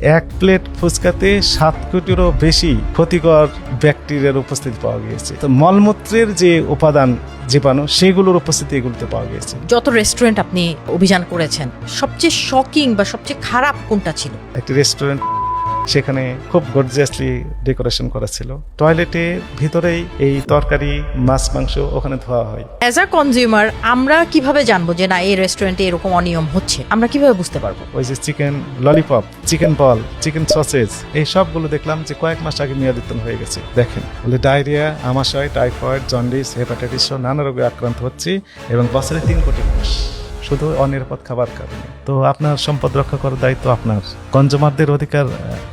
এক প্লেট ফুচকাতে 7 কোটিরও বেশি ক্ষতিকর ব্যাকটেরিয়ার উপস্থিতি পাওয়া গিয়েছে। তো মলমূত্রের যে উপাদান জীবাণু সেগুলোর উপস্থিতি এগুলোতে পাওয়া গিয়েছে। যত রেস্টুরেন্ট আপনি অভিযান করেছেন, সবচেয়ে শকিং বা সবচেয়ে খারাপ কোনটা ছিল? একটি রেস্টুরেন্ট, সেখানে খুব গর্জিয়াসলি ডেকোরেশন করা ছিল। টয়লেটে ভিতরেই এই তরকারি মাছ মাংস ওখানে ধোয়া হয়। অ্যাজ আ কনজিউমার আমরা কিভাবে জানবো যে না এই রেস্টুরেন্টে এরকম অনিয়ম হচ্ছে? আমরা কিভাবে বুঝতে পারবো? ওই যে চিকেন ললিপপ, চিকেন বল, চিকেন সসেজ, এই সবগুলো দেখলাম যে কয়েক মাস আগে মেয়াদোত্তীর্ণ হয়ে গেছে। দেখেন, বলে ডায়রিয়া, আমাশয়, টাইফয়েড, জন্ডিস, হেপাটাইটিস সহ নানা রোগে আক্রান্ত হচ্ছে এবং বছরে 3 কোটি মানুষ শুধু অনিরাপদ খাবার কারণে। তো আপনার সম্পদ রক্ষা করার দায়িত্ব আপনার, কনজিউমারদের অধিকার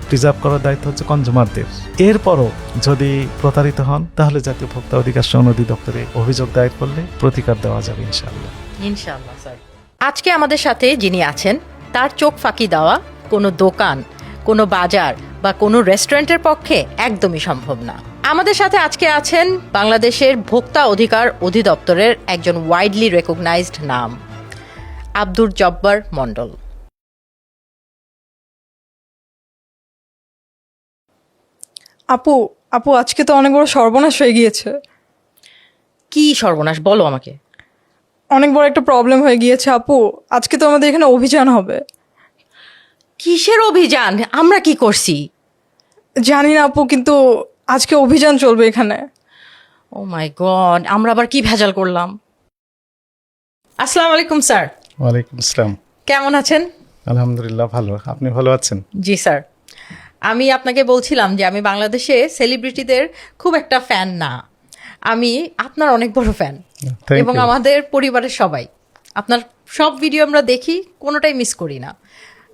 প্রিজার্ভ করার দায়িত্ব হচ্ছে কনজিউমারদের। এরপরও যদি প্রতারিত হন তাহলে জাতীয় ভোক্তা অধিকার সনদ অধিদপ্তরে অভিযোগ দায়ের করলে প্রতিকার দেওয়া যাবে ইনশাআল্লাহ। ইনশাআল্লাহ স্যার। আজকে আমাদের সাথে যিনি আছেন তার চোখ ফাঁকি দেওয়া কোনো দোকান, কোনো বাজার বা কোনো রেস্টুরেন্টের পক্ষে একদমই সম্ভব না। আমাদের সাথে আজকে আছেন বাংলাদেশের ভোক্তা অধিকার অধিদপ্তরের একজন ওয়াইডলি রেকগনাইজড নাম, আব্দুর জব্বার মণ্ডল। আপু আপু আজকে তো অনেক বড় সর্বনাশ হয়ে গিয়েছে। কি সর্বনাশ বলো আমাকে। অনেক বড় একটা প্রবলেম হয়ে গিয়েছে আপু। আজকে তো আমাদের এখানে অভিযান হবে। কিসের অভিযান? আমরা কি করছি? জানি না আপু, কিন্তু আজকে অভিযান চলবে এখানে। ও মাই গড, আমরা আবার কি ভেজাল করলাম? আসসালামু আলাইকুম স্যার। ওয়ালাইকুম আসসালাম। কেমন আছেন? আলহামদুলিল্লাহ ভালো, আপনি ভালো আছেন? জি স্যার। আমি আপনাকে বলছিলাম যে আমি বাংলাদেশে সেলিব্রিটিদের খুব একটা ফ্যান না, আমি আপনার অনেক বড় ফ্যান Thank এবং you. আমাদের পরিবারের সবাই আপনার সব ভিডিও আমরা দেখি, কোনোটাই মিস করি না।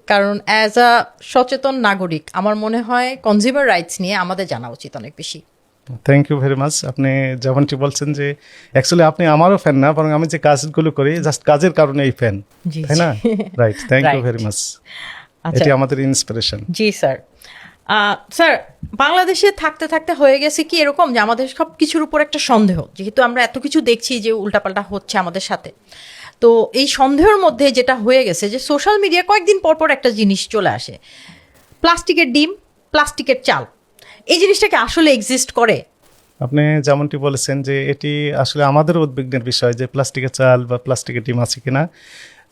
কারণ অ্যাজ আ সচেতন নাগরিক আমার মনে হয় কনজিউমার রাইটস নিয়ে আমাদের জানা উচিত অনেক বেশি। Thank you very much. আপনি যেমনটি বলছেন যে অ্যাকচুয়ালি আপনি আমারও ফ্যান না, বরং আমি যে কাজগুলো করি জাস্ট কাজের কারণে এই ফ্যান, জি, তাই না? Right, thank you Right. Very much. আচ্ছা এটি আমাদের ইন্সপিরেশন। জি স্যার। স্যার, বাংলাদেশে থাকতে থাকতে হয়ে গেছে কি এরকম যে আমাদের সব কিছুর উপর একটা সন্দেহ, যেহেতু আমরা এত কিছু দেখছি যে উল্টাপাল্টা হচ্ছে আমাদের সাথে, তো এই সন্দেহের মধ্যে যেটা হয়ে গেছে যে সোশ্যাল মিডিয়া কয়েকদিন পর পর একটা জিনিস চলে আসে, প্লাস্টিকের ডিম, প্লাস্টিকের চাল। এই জিনিসটাকে আসলে এক্সিস্ট করে? আপনি যেমনটি বলেছেন যে এটি আসলে আমাদের উদ্বিগ্নের বিষয় যে প্লাস্টিকের চাল বা প্লাস্টিকের ডিম আছে কিনা।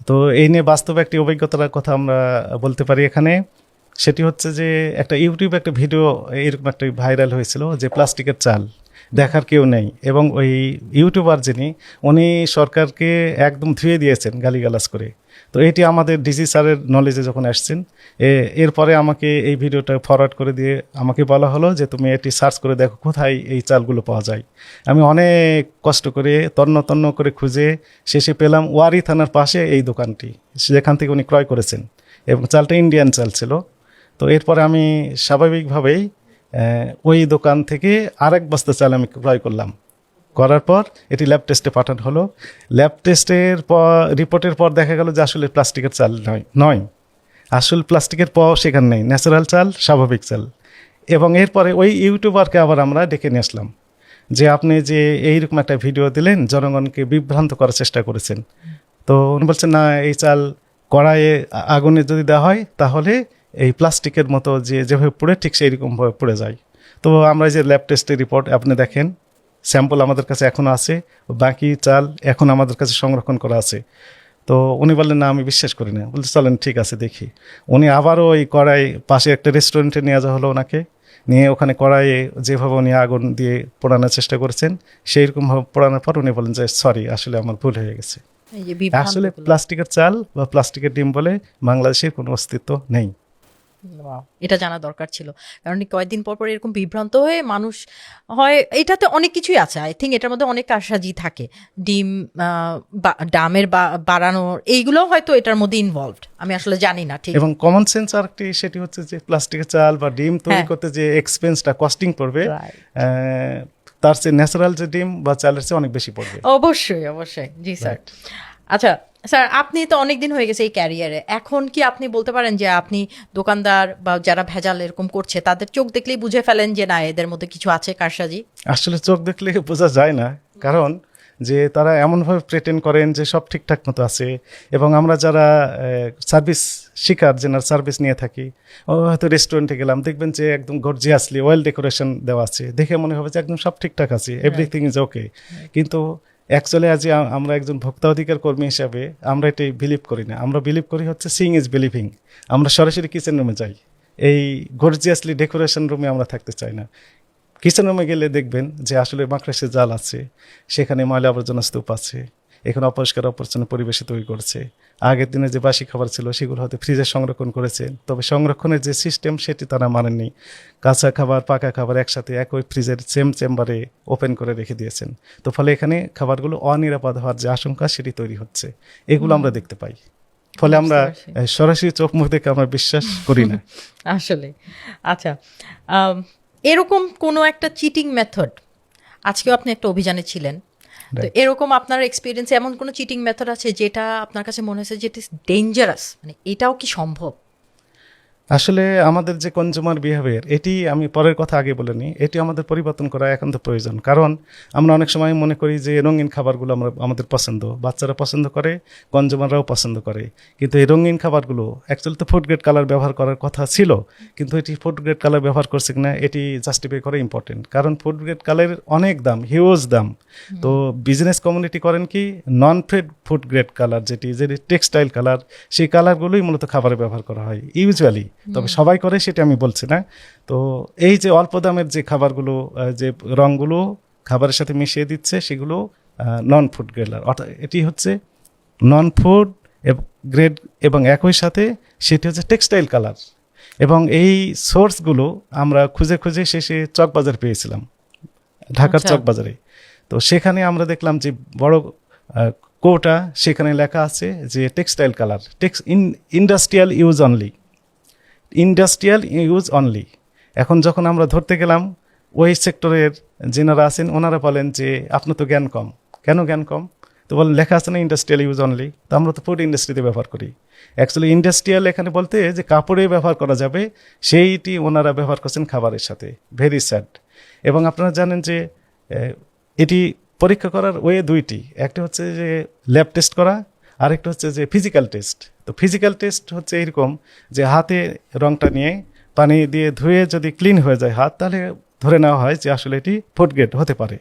তো এই নিয়ে বাস্তবে একটি অভিজ্ঞতার কথা আমরা বলতে পারি এখানে। সেটি হচ্ছে যে একটা ইউটিউবে একটা ভিডিও এরকম একটা ভাইরাল হয়েছিল যে প্লাস্টিকের চাল দেখার কেউ নেই, এবং ওই ইউটিউবার যিনি উনি সরকারকে একদম ধুয়ে দিয়েছেন গালিগালাজ করে। তো এটি আমাদের ডিসি স্যারের নলেজে যখন আসছেন, এরপরে আমাকে এই ভিডিওটা ফরওয়ার্ড করে দিয়ে আমাকে বলা হলো যে তুমি এটি সার্চ করে দেখো কোথায় এই চালগুলো পাওয়া যায়। আমি অনেক কষ্ট করে তন্ন করে খুঁজে শেষে পেলাম ওয়ারি থানার পাশে এই দোকানটি, যেখান থেকে উনি ক্রয় করেছেন, এবং চালটা ইন্ডিয়ান চাল ছিল। তো এরপরে আমি স্বাভাবিকভাবেই ওই দোকান থেকে আরেক বস্তা চাল আমি ক্রয় করলাম। করার পর এটি ল্যাব টেস্টে পাঠানো হলো। ল্যাব টেস্টের পর রিপোর্টের পর দেখা গেল যে আসলে প্লাস্টিকের চাল নয়, আসল প্লাস্টিকের পাওয়া সেখানে নেই, ন্যাচারাল চাল, স্বাভাবিক চাল। এবং এরপরে ওই ইউটিউবারকে আবার আমরা ডেকে নিয়ে আসলাম যে আপনি যে এইরকম একটা ভিডিও দিলেন, জনগণকে বিভ্রান্ত করার চেষ্টা করেছেন। তো উনি বলছেন না, এই চাল কড়াইয়ে আগুনে যদি দেওয়া হয় তাহলে এই প্লাস্টিকের মতো যেভাবে পুড়ে ঠিক সেইরকমভাবে পুড়ে যায়। তো আমরা যে ল্যাব টেস্টের রিপোর্ট আপনি দেখেন, স্যাম্পল আমাদের কাছে এখনও আছে, বাকি চাল এখন আমাদের কাছে সংরক্ষণ করা আছে। তো উনি বললেন না, আমি বিশ্বাস করি না। বলতে চলেন ঠিক আছে দেখি। উনি আবারও ওই কড়াই পাশে একটা রেস্টুরেন্টে নিয়ে যাওয়া হলো, ওনাকে নিয়ে ওখানে কড়াইয়ে যেভাবে উনি আগুন দিয়ে পোড়ানোর চেষ্টা করেছেন সেইরকমভাবে পোড়ানোর পর উনি বলেন যে সরি, আসলে আমার ভুল হয়ে গেছে। এই যে বিভ্রান্ত আসলে গুলো। প্লাস্টিকের চাল বা প্লাস্টিকের ডিম বলে বাংলাদেশের কোনো অস্তিত্ব নেই। Wow, এটা জানা দরকার ছিল, কারণ কয়েকদিন পর পর এরকম বিভ্রান্ত হয়ে মানুষ হয়। এটাতে অনেক কিছুই আছে, আই থিঙ্ক এটার মধ্যে অনেক কারসাজি থাকে, ডিম দামের বাড়ানোর, এইগুলো হয়তো এটার মধ্যে ইনভলভড, আমি আসলে জানি না ঠিক। এবং কমন সেন্স আরেকটি, সেটি হচ্ছে যে প্লাস্টিকের চাল বা ডিম তৈরি হ্যাঁ। করতে যে এক্সপেন্সটা কস্টিং পড়বে, Right. তার চেয়ে ন্যাচারাল যে ডিম বা চালের চেয়ে অনেক বেশি পড়বে। অবশ্যই অবশ্যই, জি স্যার। আচ্ছা স্যার, আপনি তো অনেক দিন হয়ে গেছে এই ক্যারিয়ারে, এখন কি আপনি বলতে পারেন যে আপনি দোকানদার বা যারা ভেজাল এরকম করছে তাদের চোখ দেখলেই বুঝে ফেলেন যে না এদের মধ্যে কিছু আছে কারসাজি? আসলে চোখ দেখলে বোঝা যায় না, কারণ যে তারা এমনভাবে প্রেটেন্ড করেন যে সব ঠিকঠাক মতো আছে, এবং আমরা যারা সার্ভিস শিকার জেনার সার্ভিস নিয়ে থাকি, হয়তো রেস্টুরেন্টে গেলাম, দেখবেন যে একদম গর্জিয়াসলি ওয়েল ডেকোরেশন দেওয়া আছে, দেখে মনে হবে যে একদম সব ঠিকঠাক আছে, এভরিথিং ইজ ওকে। কিন্তু অ্যাকচুয়ালি আজ আমরা একজন ভোক্তা অধিকার কর্মী হিসাবে আমরা এটাই বিলিভ করি না। আমরা বিলিভ করি হচ্ছে সিইং ইজ বিলিভিং। আমরা সরাসরি কিচেন রুমে যাই, এই গর্জিয়াসলি ডেকোরেশন রুমে আমরা থাকতে চাই না। কিচেন রুমে গেলে দেখবেন যে আসলে মাকড়াসের জাল আছে, সেখানে ময়লা আবর্জনা স্তূপ আছে, এখানে অপরিষ্কার অপরিচ্ছন্ন পরিবেশে তৈরি করছে। আগের দিনে যে বাসি খাবার ছিল সেগুলো হয়তো ফ্রিজে সংরক্ষণ করেছে, তবে সংরক্ষণের যে সিস্টেম সেটি তারা মানেননি। কাঁচা খাবার পাকা খাবার একসাথে একই ফ্রিজের সেম চেম্বারে ওপেন করে রেখে দিয়েছেন। তো ফলে এখানে খাবারগুলো অনিরাপদ হওয়ার যে আশঙ্কা সেটি তৈরি হচ্ছে, এগুলো আমরা দেখতে পাই। ফলে আমরা সরাসরি চোখ মুখ দেখে আমরা বিশ্বাস করি না। আসলে আচ্ছা, এরকম কোনো একটা চিটিং মেথড, আজকেও আপনি একটা অভিযানে ছিলেন, তো এরকম আপনার এক্সপিরিয়েন্সে এমন কোনো চিটিং মেথড আছে যেটা আপনার কাছে মনে হয়েছে যেটা ডেঞ্জারাস, মানে এটাও কি সম্ভব? আসলে আমাদের যে কনজিউমার বিহেভিয়ার, এটি আমি পরের কথা আগে বলে নিই, এটি আমাদের পরিবর্তন করা একান্ত প্রয়োজন। কারণ আমরা অনেক সময় মনে করি যে রঙিন খাবারগুলো আমাদের পছন্দ, বাচ্চারা পছন্দ করে, কনজিউমাররাও পছন্দ করে, কিন্তু এই রঙিন খাবারগুলো অ্যাকচুয়ালি তো ফুড গ্রেড কালার ব্যবহার করার কথা ছিল, কিন্তু এটি ফুড গ্রেড কালার ব্যবহার করছে কিনা এটি জাস্টিফাই করা ইম্পর্টেন্ট। কারণ ফুড গ্রেড কালারের অনেক দাম, হিউজ দাম। তো বিজনেস কমিউনিটি করেন কি, নন ফুড গ্রেড কালার যেটি টেক্সটাইল কালার, সেই কালারগুলোই মূলত খাবারে ব্যবহার করা হয় ইউজুয়ালি, তবে সবাই করে সেটা আমি বলছি না। তো এই যে অল্প দামের যে খাবারগুলো, যে রঙগুলো খাবারের সাথে মিশিয়ে দিচ্ছে, সেগুলো নন ফুড গ্রেড, অর্থাৎ এটি হচ্ছে নন ফুড গ্রেড, এবং একই সাথে সেটি হচ্ছে টেক্সটাইল কালার। এবং এই সোর্সগুলো আমরা খুঁজে খুঁজে শেষে চকবাজার পেয়েছিলাম, ঢাকার চকবাজারে। তো সেখানে আমরা দেখলাম যে বড় কোটা, সেখানে লেখা আছে যে textile colour, industrial use only. এখন যখন আমরা ধরতে গেলাম, ওই সেক্টরের যেনারা আছেন ওনারা বলেন যে আপনার তো জ্ঞান কম। কেন জ্ঞান কম? তো বলেন লেখা আছে না ইন্ডাস্ট্রিয়াল ইউজ অনলি, তো আমরা তো ফুড ইন্ডাস্ট্রিতে ব্যবহার করি। অ্যাকচুয়ালি ইন্ডাস্ট্রিয়াল এখানে বলতে যে কাপড়ে ব্যবহার করা যাবে, সেইটি ওনারা ব্যবহার করছেন খাবারের সাথে। Very sad. এবং আপনারা জানেন যে এটি পরীক্ষা করার ওয়ে দুইটি, একটা হচ্ছে যে ল্যাব টেস্ট করা, আরেকটা হচ্ছে যে ফিজিক্যাল টেস্ট। তো ফিজিক্যাল টেস্ট হচ্ছে এরকম যে হাতে রংটা নিয়ে পানি দিয়ে ধুয়ে যদি ক্লিন হয়ে যায় হাত, তাহলে ধরে নেওয়া হয় যে আসলে এটি ফুড গ্রেড হতে পারে।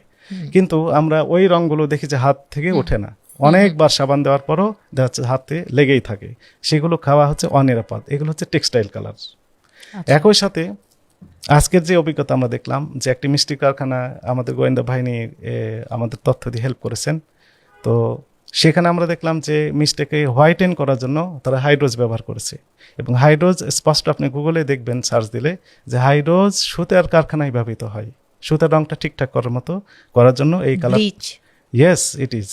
কিন্তু আমরা ওই রংগুলো দেখি যে হাত থেকে ওঠে না, অনেকবার সাবান দেওয়ার পরও দেখা যাচ্ছে হাতে লেগেই থাকে, সেগুলো খাওয়া হচ্ছে অনিরাপদ। এগুলো হচ্ছে টেক্সটাইল কালার। একই সাথে আজকের যে অভিজ্ঞতা আমরা দেখলাম যে একটি মিষ্টি কারখানা আমাদের গোয়েন্দা বাহিনী আমাদের তথ্য দিয়ে হেল্প করেছেন। তো সেখানে আমরা দেখলাম যে মিষ্টিকে হোয়াইটেন করার জন্য তারা হাইড্রোজ ব্যবহার করেছে, এবং হাইড্রোজ স্পষ্ট আপনি গুগলে দেখবেন, সার্চ দিলে, যে হাইড্রোজ সুতার কারখানায় ব্যবহৃত হয় সুতার রংটা ঠিকঠাক করার মতো করার জন্য। এই কালার, ইয়েস ইট ইজ,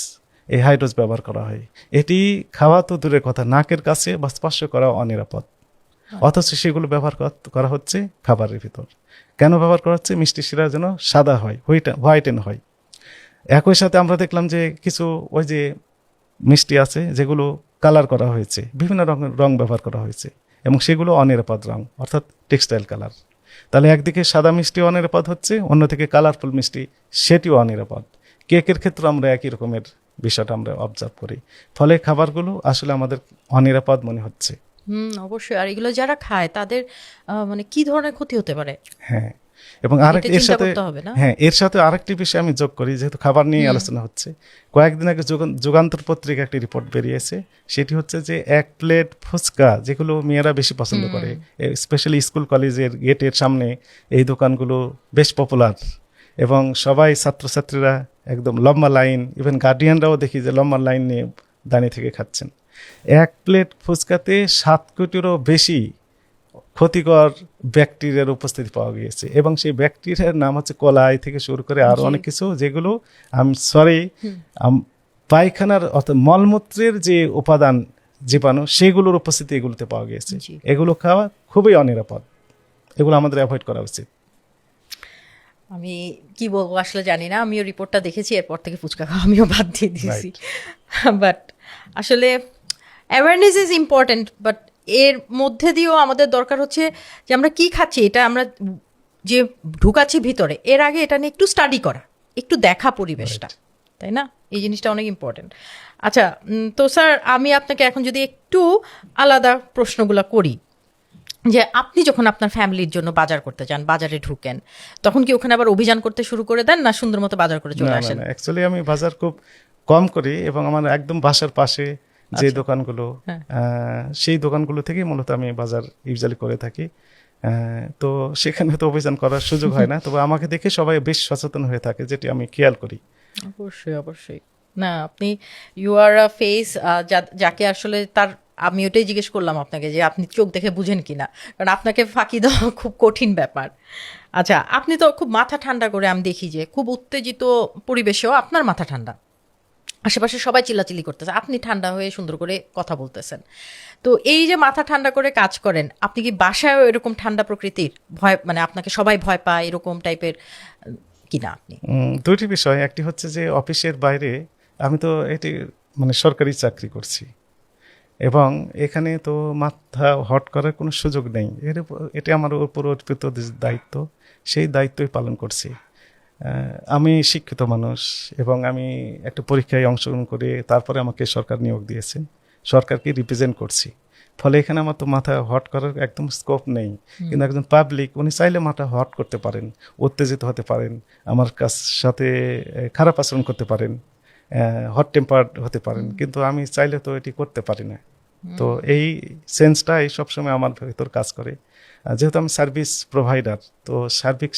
এই হাইড্রোজ ব্যবহার করা হয়। এটি খাওয়া তো দূরের কথা, নাকের কাছে বা স্পর্শ করা অনিরাপদ, অথচ সেগুলো ব্যবহার করা হচ্ছে খাবারের ভিতর। কেন ব্যবহার করা হচ্ছে? মিষ্টি শিরা যেন সাদা হয়, হোয়াইটেন হয়। একই সাথে আমরা দেখলাম যে কিছু ওই যে মিষ্টি আছে যেগুলো কালার করা হয়েছে, বিভিন্ন রঙের রং ব্যবহার করা হয়েছে, এবং সেগুলো অনিরাপদ রং, অর্থাৎ টেক্সটাইল কালার। তাহলে একদিকে সাদা মিষ্টি অনিরাপদ হচ্ছে, অন্যদিকে কালারফুল মিষ্টি সেটিও অনিরাপদ। কেকের ক্ষেত্রে আমরা একই রকমের বিষয়টা আমরা অবজার্ভ করি। ফলে খাবারগুলো আসলে আমাদের অনিরাপদ মনে হচ্ছে। অবশ্যই। আর এগুলো যারা খায় তাদের মানে কি ধরনের ক্ষতি হতে পারে? হ্যাঁ, এবং এর সাথে আরেকটি বিষয় আমি যোগ করি, যেহেতু খাবার নিয়ে আলোচনা হচ্ছে। কয়েকদিন আগে যুগান্তর পত্রিকা একটি রিপোর্ট বেরিয়েছে, সেটি হচ্ছে যে 1 প্লেট ফুচকা, যেগুলো মেয়েরা বেশি পছন্দ করে, স্পেশালি স্কুল কলেজের গেটের সামনে এই দোকানগুলো বেশ পপুলার, এবং সবাই ছাত্রছাত্রীরা একদম লম্বা লাইন, ইভেন গার্ডিয়ানরাও দেখি যে লম্বা লাইন নিয়ে দাঁড়িয়ে থেকে খাচ্ছেন। 1 প্লেট ফুচকাতে 7 কোটিরও বেশি ক্ষতিকর ব্যাকটেরিয়ার উপস্থিতি পাওয়া গিয়েছে, এবং সেই ব্যাকটেরিয়ার নাম হচ্ছে কলাই থেকে শুরু করে আরো অনেক কিছু, যেগুলো পায়খানার অর্থাৎ মলমূত্রের যে উপাদান জীবাণু, সেগুলোর উপস্থিতি এগুলোতে পাওয়া গিয়েছে। এগুলো খাওয়া খুবই অনিরাপদ, এগুলো আমাদের অ্যাভয়েড করা উচিত। আমি কি বলবো আসলে জানি না, আমিও রিপোর্টটা দেখেছি, এরপর থেকে ফুচকা খাওয়া আমিও বাদ দিয়ে দিয়েছি। বাট আসলে অ্যাওয়ারনেস ইজ ইম্পর্টেন্ট, বাট এর মধ্যে দিয়েও আমাদের দরকার হচ্ছে যে আমরা কি খাচ্ছি, এটা আমরা যে ঢুকাচ্ছি ভিতরে, এর আগে এটা নিয়ে একটু স্টাডি করা, একটু দেখা পরিবেশটা, তাই না? এই জিনিসটা অনেক ইম্পর্টেন্ট। আচ্ছা, তো স্যার আমি আপনাকে এখন যদি একটু আলাদা প্রশ্নগুলো করি, যে আপনি যখন আপনার ফ্যামিলির জন্য বাজার করতে যান, বাজারে ঢুকেন, তখন কি ওখানে আবার অভিযান করতে শুরু করে দেন, না সুন্দর মতো বাজার করে চলে আসেন? অ্যাকচুয়ালি আমি বাজার খুব কম করি, এবং আমার একদম বাসার পাশে যে দোকানগুলো, হ্যাঁ। সেই দোকানগুলো থেকেই মূলত আমি বাজার ইউজুয়ালি করে থাকি। তো সেখানে তো অভিযান করার সুযোগ হয় না, তবে আমাকে দেখে সবাই বেশ সচেতন হয়ে থাকে, যেটি আমি খেয়াল করি। অবশ্যই অবশ্যই। না, আপনি ইউ আর আ ফেস, যাকে আসলে তার, আমি ওটাই জিজ্ঞেস করলাম আপনাকে যে আপনি চোখ দেখে বুঝেন কিনা, কারণ আপনাকে ফাঁকি দেওয়া খুব কঠিন ব্যাপার। আচ্ছা, আপনি তো খুব মাথা ঠান্ডা করে, আমি দেখি যে খুব উত্তেজিত পরিবেশেও আপনার মাথা ঠান্ডা, আশেপাশে সবাই চিল্লাচিল্লি করতেছে, আপনি ঠান্ডা হয়ে সুন্দর করে কথা বলতেছেন। তো এই যে মাথা ঠান্ডা করে কাজ করেন, আপনি কি বাসায়ও এরকম ঠান্ডা প্রকৃতির, ভয় মানে আপনাকে সবাই ভয় পায় এরকম টাইপের কিনা আপনি? দুইটি বিষয়, একটি হচ্ছে যে অফিসের বাইরে আমি তো এটি মানে সরকারি চাকরি করছি, এবং এখানে তো মাথা হট করার কোনো সুযোগ নেই। এটা আমার উপর অর্পিত যে দায়িত্ব, সেই দায়িত্বই পালন করছি। আমি শিক্ষিত মানুষ, এবং আমি একটা পরীক্ষায় অংশগ্রহণ করে তারপরে আমাকে সরকার নিয়োগ দিয়েছেন, সরকারকে রিপ্রেজেন্ট করছি। ফলে এখানে আমার তো মাথা হট করার একদম স্কোপ নেই। কিন্তু একজন পাবলিক, উনি চাইলে মাথা হট করতে পারেন, উত্তেজিত হতে পারেন, আমার সাথে খারাপ আচরণ করতে পারেন, হট টেম্পার্ড হতে পারেন, কিন্তু আমি চাইলে তো এটি করতে পারি না। তো এই সেন্সটাই সবসময় আমার ভেতর কাজ করে। যেহেতু আমি সার্ভিস প্রোভাইডার, তো সার্ভিস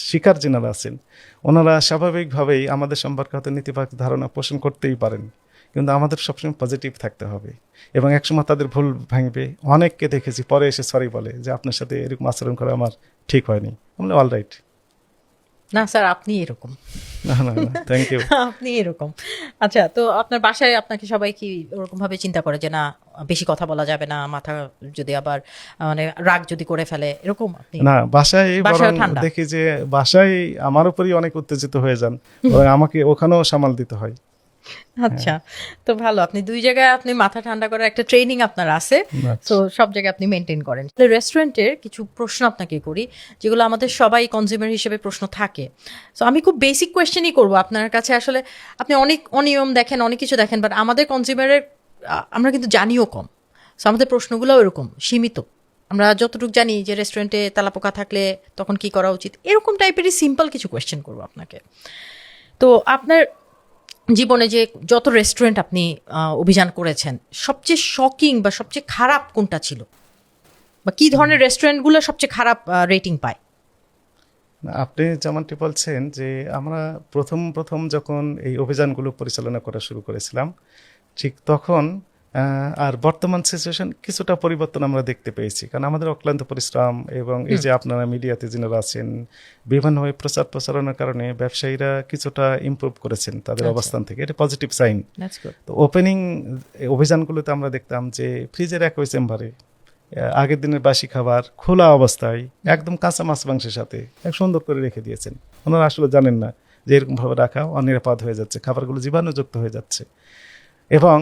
শিকার যেনারা আছেন, ওনারা স্বাভাবিকভাবেই আমাদের সম্পর্কে হয়তো নেতিবাচক ধারণা পোষণ করতেই পারেন, কিন্তু আমাদের সবসময় পজিটিভ থাকতে হবে, এবং একসময় তাদের ভুল ভাঙবে। অনেককে দেখেছি পরে এসে সরি বলে যে আপনার সাথে এরকম আচরণ করা আমার ঠিক হয়নি। আমরা অল রাইট। না স্যার, আপনি এরকম। না না না, থ্যাংক ইউ। আপনি এরকম। আচ্ছা, তো আপনার বাসায় আপনাকে সবাই কি ওরকম ভাবে চিন্তা করে যে না, বেশি কথা বলা যাবে না, মাথা যদি আবার মানে রাগ যদি করে ফেলে, এরকম? আপনি না, বাসায় বাসায় বরং ঠান্ডা? দেখি যে বাসায় আমার উপরই অনেক উত্তেজিত হয়ে যান, এবং আমাকে ওখানেও সামাল দিতে হয়। আচ্ছা, তো ভালো, আপনি দুই জায়গায় আপনি মাথা ঠান্ডা করার একটা ট্রেনিং আপনার আছে, আচ্ছা। তো সব জায়গায় আপনি মেনটেন করেন। রেস্টুরেন্টের কিছু প্রশ্ন আপনাকে করি, যেগুলো আমাদের সবাই কনজিউমার হিসেবে প্রশ্ন থাকে। তো আমি খুব বেসিক কোয়েশ্চেনই করব আপনার কাছে। আসলে আপনি অনেক অনিয়ম দেখেন, অনেক কিছু দেখেন, বাট আমাদের কনজিউমারের আমরা কিন্তু জানিও কম। সো আমাদের প্রশ্নগুলোও এরকম সীমিত। আমরা যতটুকু জানি যে রেস্টুরেন্টে তেলাপোকা থাকলে তখন কি করা উচিত, এরকম টাইপেরই সিম্পল কিছু কোয়েশ্চেন করবো আপনাকে। তো আপনার জীবনে যে যত রেস্টুরেন্ট আপনি অভিযান করেছেন, সবচেয়ে শকিং বা সবচেয়ে খারাপ কোনটা ছিল, বা কি ধরনের রেস্টুরেন্টগুলো সবচেয়ে খারাপ রেটিং পায়? আপনি যেমনটি বলছেন যে আমরা প্রথম প্রথম যখন এই অভিযানগুলো পরিচালনা করা শুরু করেছিলাম, ঠিক তখন আর বর্তমান সিচুয়েশন কিছুটা পরিবর্তন আমরা দেখতে পেয়েছি, কারণ আমাদের অক্লান্ত পরিশ্রম এবং এই যে আপনারা মিডিয়াতে যিনারা আছেন, বিভিন্নভাবে প্রচার প্রচারণার কারণে ব্যবসায়ীরা কিছুটা ইমপ্রুভ করেছেন তাদের অবস্থান থেকে। এটা পজিটিভ সাইন। তো ওপেনিং অভিযানগুলোতে আমরা দেখতাম যে ফ্রিজের একই চেম্বারে আগের দিনের বাসি খাবার খোলা অবস্থায় একদম কাঁচা মাছ মাংসের সাথে এক সুন্দর করে রেখে দিয়েছেন। ওনারা আসলে জানেন না যে এরকমভাবে রাখা অনিরাপদ হয়ে যাচ্ছে, খাবারগুলো জীবাণুযুক্ত হয়ে যাচ্ছে, এবং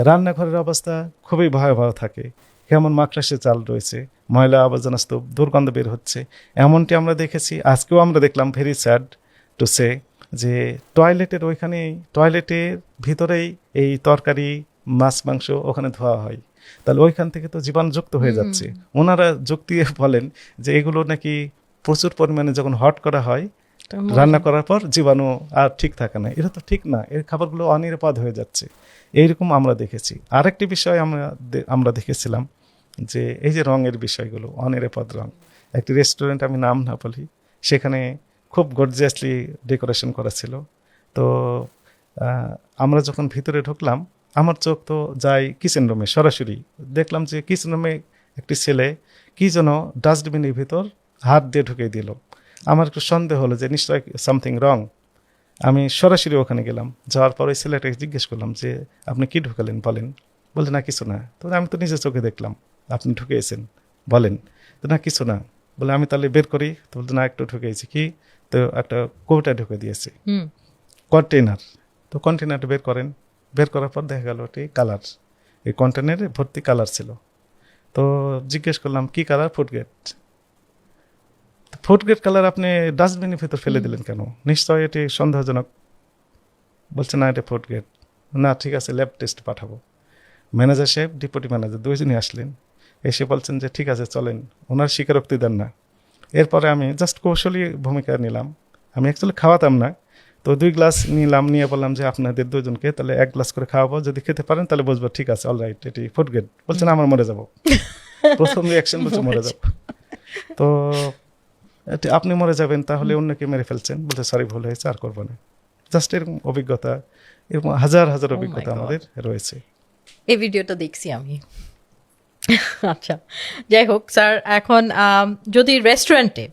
রান্নাঘরের অবস্থা খুবই ভয়াবহ থাকে। কেমন মাকড়াসে চাল রয়েছে, ময়লা আবর্জনা স্তূপ, দুর্গন্ধ বের হচ্ছে, এমনটি আমরা দেখেছি। আজকেও আমরা দেখলাম, ভেরি স্যাড টু সে, যে টয়লেটের টয়লেটের ভিতরেই এই তরকারি মাছ মাংস ওখানে ধোয়া হয়। তাহলে ওইখান থেকে তো জীবাণুযুক্ত হয়ে যাচ্ছে। ওনারা যুক্তি বলেন যে এগুলো নাকি প্রচুর পরিমাণে যখন হট করা হয়, রান্না করার পর জীবাণু আর ঠিক থাকে না। এটা তো ঠিক না, এর খাবারগুলো অনিরাপদ হয়ে যাচ্ছে। এইরকম আমরা দেখেছি। আরেকটি বিষয় আমরা দেখেছিলাম যে এই যে রঙের বিষয়গুলো, অনিরাপদ রং। একটি রেস্টুরেন্ট, আমি নাম না বলি, সেখানে খুব গর্জিয়াসলি ডেকোরেশন করা ছিল। তো আমরা যখন ভিতরে ঢুকলাম, আমার চোখ তো যায় কিচেন রুমে, সরাসরি দেখলাম যে কিচেন রুমে একটি ছেলে কি যেন ডাস্টবিনের ভিতর হাত দিয়ে ঢুকিয়ে দিল। আমার একটু সন্দেহ হলো যে নিশ্চয়ই সামথিং রং। আমি সরাসরি ওখানে গেলাম, যাওয়ার পর ওই ছেলেটাকে জিজ্ঞেস করলাম যে আপনি কি ঢুকালেন বলেন। বলতে না কিছু না। তো আমি তো নিজের চোখে দেখলাম, আপনি ঢুকিয়েছেন বলেন। তো না কিছু না। বলে আমি তাহলে বের করি। তো বলতে না, একটু ঢুকিয়েছি। কি? তো একটা কৌটা ঢুকে দিয়েছে, কন্টেনার। তো কন্টেনারটা বের করেন। বের করার পর দেখা গেল ওটি কালার, এই কন্টেনারে ভর্তি কালার ছিল। তো জিজ্ঞেস করলাম কি কালার? ফুড গ্রেড কালার আপনি ডাস্টবিনের ভিতর ফেলে দিলেন কেন? নিশ্চয় এটি সন্দেহজনক। বলছে না এটা ফুড গ্রেড। না ঠিক আছে, ল্যাব টেস্ট পাঠাবো। ম্যানেজার সাহেব, ডেপুটি ম্যানেজার দুইজনই আসলেন, এসে বলছেন যে ঠিক আছে চলেন, ওনার স্বীকারোক্তি দেন না। এরপরে আমি জাস্ট কৌশলী ভূমিকা নিলাম, আমি অ্যাকচুয়ালি খাওয়াতাম না, তো 2 গ্লাস নিলাম, নিয়ে বললাম যে আপনাদের দুজনকে তাহলে 1 গ্লাস করে খাওয়াবো, যদি খেতে পারেন তাহলে বুঝবো ঠিক আছে অলরাইট এটি ফুড গ্রেড। বলছেন আমার মরে যাবো। প্রথম রিয়াকশন বলছে মরে যাবো। তো আপনি মরে যাবেন তাহলে অন্যকে মেরে ফেলছেন, বলতে সরি ভুল হয়েছে আর করবো না। জাস্ট এরকম অভিজ্ঞতা, এরকম হাজার হাজার my অভিজ্ঞতা God. আমাদের রয়েছে। এই ভিডিওটা দেখছি আমি। আচ্ছা, যাই হোক স্যার, এখন যদি রেস্টুরেন্টে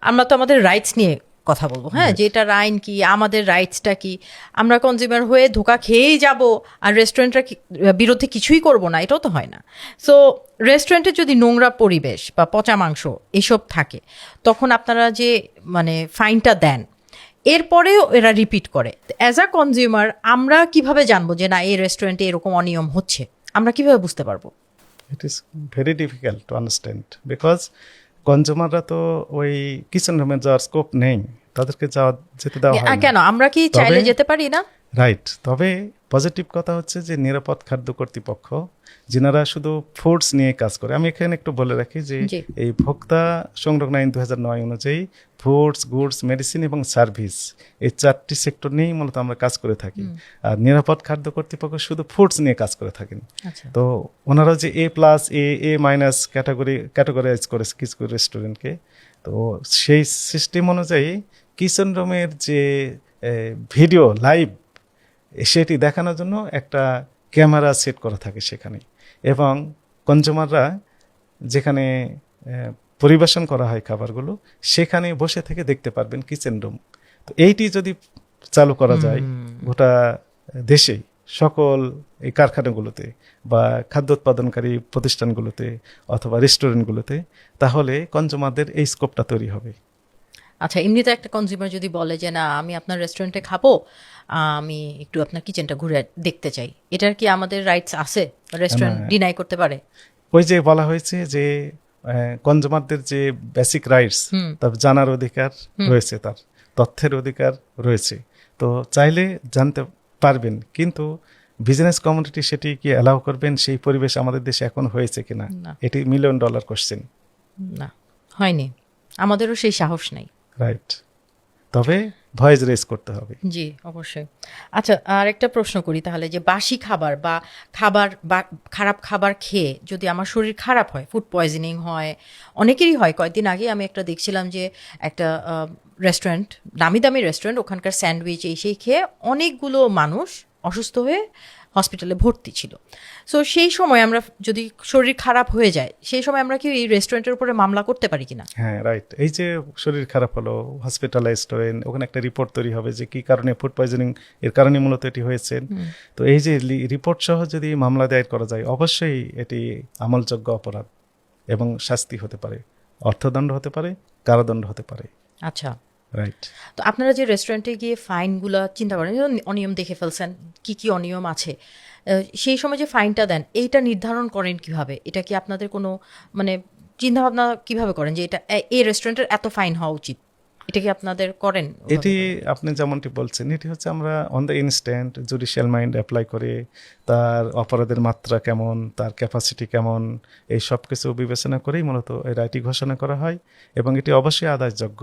আমরা তো আমাদের রাইটস নিয়ে কথা বলবো, হ্যাঁ, যে এটার আইন কি, আমাদের রাইটসটা কি, আমরা কনজিউমার হয়ে ধোকা খেয়েই যাব আর রেস্টুরেন্টের বিরুদ্ধে কিছুই করব না, এটাও তো হয় না। সো রেস্টুরেন্টে যদি নোংরা পরিবেশ বা পচা মাংস এসব থাকে, তখন আপনারা যে মানে ফাইনটা দেন, এরপরেও এরা রিপিট করে, অ্যাজ আ কনজিউমার আমরা কিভাবে জানবো যে না এই রেস্টুরেন্টে এরকম অনিয়ম হচ্ছে? আমরা কিভাবে বুঝতে পারবো? It is very difficult to understand, because কনজিউমাররা তো ওই কিচেন রুমে যাওয়ার স্কোপ নেই, তাদেরকে যেতে দেওয়া হয় না। কেন আমরা কি চাইলে তবে- যেতে পারি না? রাইট। তবে পজিটিভ কথা হচ্ছে যে নিরাপদ খাদ্য কর্তৃপক্ষ, যিনারা শুধু ফুডস নিয়ে কাজ করে, আমি এখানে একটু বলে রাখি যে জি। এই ভোক্তা সংরক্ষণ আইন 2009 অনুযায়ী ফুডস, গুডস, মেডিসিন এবং সার্ভিস, এই 4টি সেক্টর নিয়েই মূলত আমরা কাজ করে থাকি। আর নিরাপদ খাদ্য কর্তৃপক্ষ শুধু ফুডস নিয়ে কাজ করে থাকেন। আচ্ছা, তো ওনারা যে A+, A- ক্যাটাগরাইজ করেছে কিছু রেস্টুরেন্টকে, তো সেই সিস্টেম অনুযায়ী কিচেন রুমের যে ভিডিও লাইভ সেটি দেখানোর জন্য একটা ক্যামেরা সেট করা থাকে সেখানে, এবং কনজিউমাররা যেখানে পরিবেশন করা হয় খাবারগুলো সেখানে বসে থেকে দেখতে পারবেন কিচেন রুম। তো এইটি যদি চালু করা যায় গোটা দেশেই সকল এই কারখানাগুলোতে বা খাদ্য উৎপাদনকারী প্রতিষ্ঠানগুলোতে অথবা রেস্টুরেন্টগুলোতে, তাহলে কনজিউমারদের এই স্কোপটা তৈরি হবে। আচ্ছা, এমনিতে একটা কনজিউমার যদি বলে যে না আমি আপনার রেস্টুরেন্টে খাবো, আমি একটু আপনার কিচেনটা ঘুরে দেখতে চাই, এটার কি আমাদের রাইটস আছে? রেস্টুরেন্ট ডিনাই করতে পারে? ওই যে বলা হয়েছে যে কনজিউমারদের যে বেসিক রাইটস, তার জানার অধিকার রয়েছে, তার তথ্যের অধিকার রয়েছে, তো চাইলে জানতে পারবেন, কিন্তু বিজনেস কমিউনিটি সেটি কি অ্যালাউ করবেন? সেই পরিবেশ আমাদের দেশে এখন হয়েছে কিনা, না। এটি $1 মিলিয়ন কোশ্চেন। না, হয়নি, আমাদেরও সেই সাহস নেই। রাইট। তবে ভয়েস রেজ করতে হবে। জি, অবশ্যই। আচ্ছা, আর একটা প্রশ্ন করি তাহলে, যে বাসি খাবার বা খারাপ খাবার খেয়ে যদি আমার শরীর খারাপ হয়, ফুড পয়জনিং হয়, অনেকেরই হয়। কয়েকদিন আগে আমি একটা দেখছিলাম যে একটা রেস্টুরেন্ট, দামি দামি রেস্টুরেন্ট, ওখানকার স্যান্ডউইচ এই সেই খেয়ে অনেকগুলো মানুষ অসুস্থ হয়ে হসপিটালে ভর্তি ছিল। সো সেই সময় আমরা যদি শরীর খারাপ হয়ে যায়, সেই সময় আমরা কি এই রেস্টুরেন্টের উপরে মামলা করতে পারি কিনা? হ্যাঁ রাইট। এই যে শরীর খারাপ হলো, হসপিটালাইজড হলেন, ওখানে একটা রিপোর্ট তৈরি হবে যে কি কারণে ফুড পয়জনিং এর কারণে মূলত এটি হয়েছে। তো এই যে রিপোর্ট সহ যদি মামলা দায়ের করা যায়, অবশ্যই এটি আমলযোগ্য অপরাধ এবং শাস্তি হতে পারে, অর্থদণ্ড হতে পারে, কারাদণ্ড হতে পারে। আচ্ছা, রাইট। তো আপনারা যে রেস্টুরেন্টে গিয়ে ফাইনগুলো চিন্তা করেন, যেমন অনিয়ম দেখে ফেলছেন, কি কি অনিয়ম আছে, সেই সময় যে ফাইনটা দেন, এইটা নির্ধারণ করেন কিভাবে? এটা কি আপনাদের কোনো মানে চিন্তাভাবনা কিভাবে করেন যে এটা এই রেস্টুরেন্টের এত ফাইন হওয়া উচিত? এটা কি আপনাদের করেন? এটি আপনি যেমনটি বলছেন, এটি হচ্ছে আমরা on the instant judicial mind apply করে তার অপরাধের মাত্রা কেমন, তার ক্যাপাসিটি কেমন, এই সব কিছু বিবেচনা করেই মূলত এই রায়টি ঘোষণা করা হয়, এবং এটি অবশ্যই আদায়যোগ্য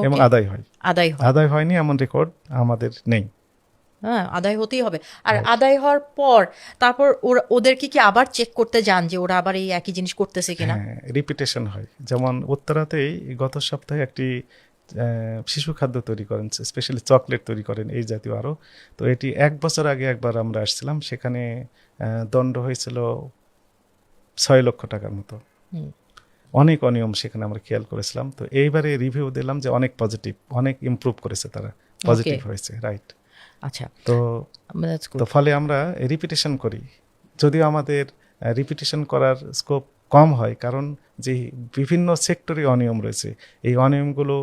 এবং আদায় হয়। আদায় হয়? আদায় হয়নি এমন রেকর্ড আমাদের নেই। হ্যাঁ, আদায় হতেই হবে। আর আদায় হওয়ার পর তারপর ওদেরকে কি আবার চেক করতে যান যে ওরা আবার এই একই জিনিস করতেছে কিনা? হ্যাঁ, রিপিটেশন হয়। যেমন উত্তরাতেই গত সপ্তাহে একটি শিশু খাদ্য তৈরি করেন, স্পেশালি চকলেট তৈরি করেন এই জাতীয় আরও। তো এটি 1 বছর আগে একবার আমরা আসছিলাম, সেখানে দণ্ড হয়েছিল 6 লক্ষ টাকার মতো। অনেক অনিয়ম সেখানে আমরা খেয়াল করেছিলাম। তো এইবারে রিভিউ দিলাম যে অনেক পজিটিভ, অনেক ইমপ্রুভ করেছে তারা, পজিটিভ হয়েছে। রাইট। আচ্ছা, তো that's good. তো ফলে আমরা রিপিটেশন করি, যদিও আমাদের রিপিটেশন করার স্কোপ কম হয়, কারণ যে বিভিন্ন সেক্টরে অনিয়ম রয়েছে, এই অনিয়মগুলো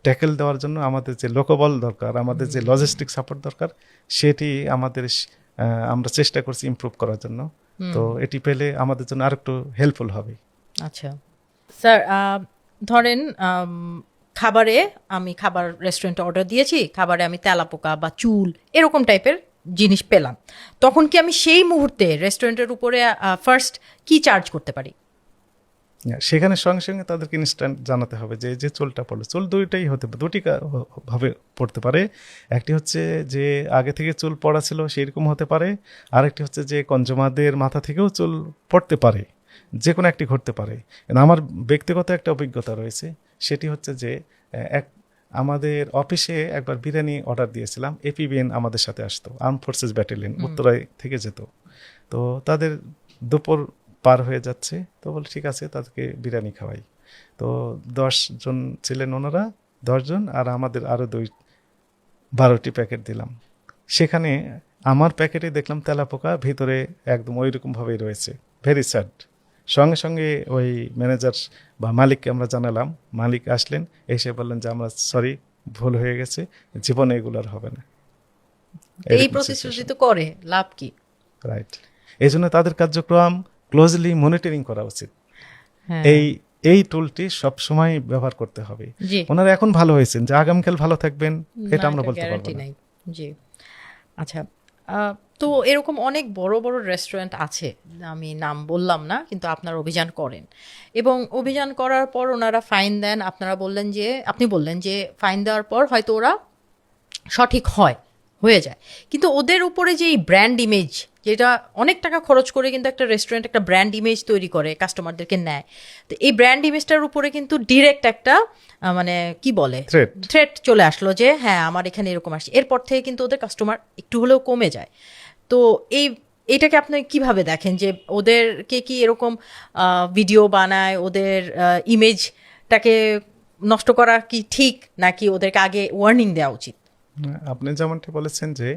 ট্যাকেল দেওয়ার জন্য আমাদের যে লোকবল দরকার, আমাদের যে লজিস্টিক সাপোর্ট দরকার, সেটি আমাদের আমরা চেষ্টা করছি ইমপ্রুভ করার জন্য। তো এটি পেলে আমাদের জন্য আরেকটু হেল্পফুল হবে। আচ্ছা স্যার, ধরেন খাবারে আমি খাবার রেস্টুরেন্টে অর্ডার দিয়েছি, খাবারে আমি তেলাপোকা বা চুল এরকম টাইপের জিনিস পেলাম, তখন কি আমি সেই মুহূর্তে রেস্টুরেন্টের উপরে ফার্স্ট কি চার্জ করতে পারি? সেখানে সঙ্গে সঙ্গে তাদেরকে ইনস্ট্যান্ট জানাতে হবে যে যে চুলটা পড়লো, চুল দুইটাই হতে পারে, দুটি ভাবে পড়তে পারে। একটি হচ্ছে যে আগে থেকে চুল পড়া ছিল সেইরকম হতে পারে, আরেকটি হচ্ছে যে কনজুমারদের মাথা থেকেও চুল পড়তে পারে, যে কোনো একটি ঘটতে পারে। কিন্তু আমার ব্যক্তিগত একটা অভিজ্ঞতা রয়েছে, সেটি হচ্ছে যে আমাদের অফিসে একবার বিরিয়ানি অর্ডার দিয়েছিলাম, এপিবিএন আমাদের সাথে আসতো, আর্ম ফোর্সেস ব্যাটালিয়ন, উত্তরায় থেকে যেত। তো তাদের দুপুর পার হয়ে যাচ্ছে, তো বলে ঠিক আছে তাদেরকে বিরিয়ানি খাওয়াই। তো 10 জন ছিলেন ওনারা, 10 জন, আর আমাদের আরও 12টি প্যাকেট দিলাম। সেখানে আমার প্যাকেটে দেখলাম তেলাপোকা ভিতরে একদম ওই রকমভাবেই রয়েছে, ভেরি স্যাড। সঙ্গে সঙ্গে ওই ম্যানেজার বা মালিককে আমরা জানালাম, মালিক আসলেন, এসে বললেন যে আমরা সরি, ভুল হয়ে গেছে, জীবনে এগুলো আর হবে না। এই প্রতিশ্রুতি তো করে লাভ কি? রাইট, এই জন্য তাদের কার্যক্রম ক্লোজলি মনিটরিং করা উচিত। হ্যাঁ। এই টুলটি সবসময় ব্যবহার করতে হবে। জি। ওনারা এখন ভালো হয়েছেন, যে আগামীকাল ভালো থাকবেন এটা আমরা বলতে পারবো গ্যারান্টি না। নাই। জি। আচ্ছা, তো এরকম অনেক বড় বড় রেস্টুরেন্ট আছে, আমি নাম বললাম না, কিন্তু আপনারা অভিযান করেন এবং অভিযান করার পর ওনারা ফাইন দেন। আপনি বললেন যে ফাইন দেওয়ার পর হয়তো ওরা সঠিক হয়ে যায়, কিন্তু ওদের উপরে যে এই ব্র্যান্ড ইমেজ, যেটা অনেক টাকা খরচ করে কিন্তু একটা রেস্টুরেন্ট একটা ব্র্যান্ড ইমেজ তৈরি করে, কাস্টমারদেরকে নেয়, তো এই ব্র্যান্ড ইমেজটার উপরে কিন্তু ডিরেক্ট একটা মানে কি বলে থ্রেট চলে আসলো যে হ্যাঁ আমার এখানে এরকম আসছে, এরপর থেকে কিন্তু ওদের কাস্টমার একটু হলেও কমে যায়। তো এইটাকে আপনি কিভাবে দেখেন যে ওদেরকে কি এরকম ভিডিও বানায়, ওদের ইমেজটাকে নষ্ট করা কি ঠিক, নাকি ওদেরকে আগে ওয়ার্নিং দেওয়া উচিত? আপনি যেমনটি বলেছেন যে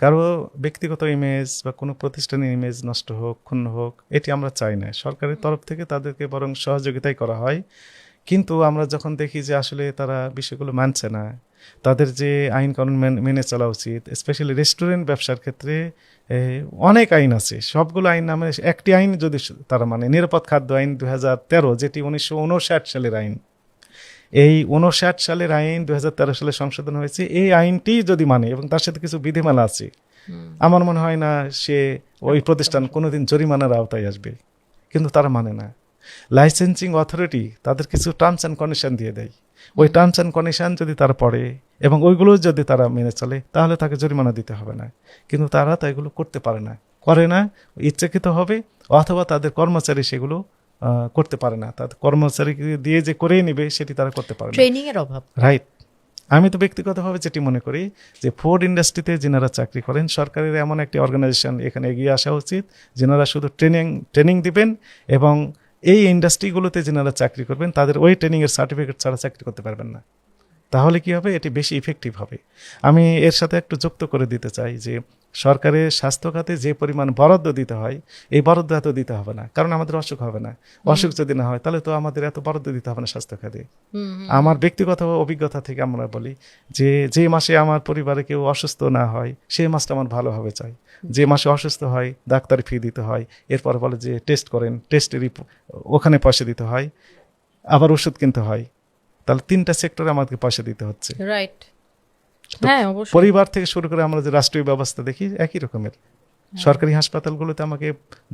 কারো ব্যক্তিগত ইমেজ বা কোনো প্রতিষ্ঠানের ইমেজ নষ্ট হোক, ক্ষুণ্ণ হোক, এটি আমরা চাই না। সরকারের তরফ থেকে তাদেরকে বরং সহযোগিতাই করা হয়। কিন্তু আমরা যখন দেখি যে আসলে তারা বিষয়গুলো মানছে না, তাদের যে আইন কানুন মেনে চলা উচিত, স্পেশালি রেস্টুরেন্ট ব্যবসার ক্ষেত্রে অনেক আইন আছে, সবগুলো আইন নামে একটি আইন যদি তারা মানে, নিরাপদ খাদ্য আইন 2013, যেটি 1959 সালের আইন। এই 59 সালের আইন 2013 সালে সংশোধন হয়েছে। এই আইনটি যদি মানে এবং তার সাথে কিছু বিধিমালা আছে, আমার মনে হয় না সে ওই প্রতিষ্ঠান কোনোদিন জরিমানার আওতায় আসবে, কিন্তু তারা মানে না। লাইসেন্সিং অথরিটি তাদের কিছু টার্মস অ্যান্ড কন্ডিশন দিয়ে দেয়, ওই টার্মস অ্যান্ড কন্ডিশন যদি তারা পড়ে এবং ওইগুলো যদি তারা মেনে চলে, তাহলে তাকে জরিমানা দিতে হবে না। কিন্তু তারা তো এগুলো করতে করে না, ইচ্ছাকৃত হবে, অথবা তাদের কর্মচারী সেগুলো করতে পারে না, তাদের কর্মচারী দিয়ে যে করেই নিবে সেটি তারা করতে পারে না, ট্রেনিং এর অভাব। রাইট। আমি তো ব্যক্তিগতভাবে যেটি মনে করি যে ফুড ইন্ডাস্ট্রিতে যেনারা চাকরি করেন, সরকারের এমন একটি অর্গানাইজেশন এখানে এগিয়ে আসা উচিত, যেনারা শুধু ট্রেনিং দিবেন এবং এই ইন্ডাস্ট্রিগুলোতে যেনারা চাকরি করবেন তাদের ওই ট্রেনিংয়ের সার্টিফিকেট ছাড়া চাকরি করতে পারবেন না। তাহলে কি হবে, এটি বেশি ইফেক্টিভ হবে। আমি এর সাথে একটু যুক্ত করে দিতে চাই যে সরকারের স্বাস্থ্য খাতে যে পরিমাণ বরাদ্দ দিতে হয়, এই বরাদ্দ এত দিতে হবে না, কারণ আমাদের অসুখ হবে না। অসুখ যদি না হয় তাহলে তো আমাদের এত বরাদ্দ দিতে হবে না স্বাস্থ্য খাতে। আমার ব্যক্তিগত অভিজ্ঞতা থেকে আমরা বলি যে মাসে আমার পরিবারে কেউ অসুস্থ না হয় সেই মাসটা আমার ভালোভাবে চাই। যে মাসে অসুস্থ হয় ডাক্তার ফি দিতে হয়, এরপর বলে যে টেস্ট করেন, টেস্টের ওখানে পয়সা দিতে হয়, আবার ওষুধ কিনতে হয়, তাহলে 3টা সেক্টরে আমাদেরকে পয়সা দিতে হচ্ছে। রাইট, হ্যাঁ অবশ্যই। পরিবার থেকে শুরু করে আমরা যে রাষ্ট্রীয় ব্যবস্থা দেখি একই রকমের। সরকারি হাসপাতালগুলোতে আমাকে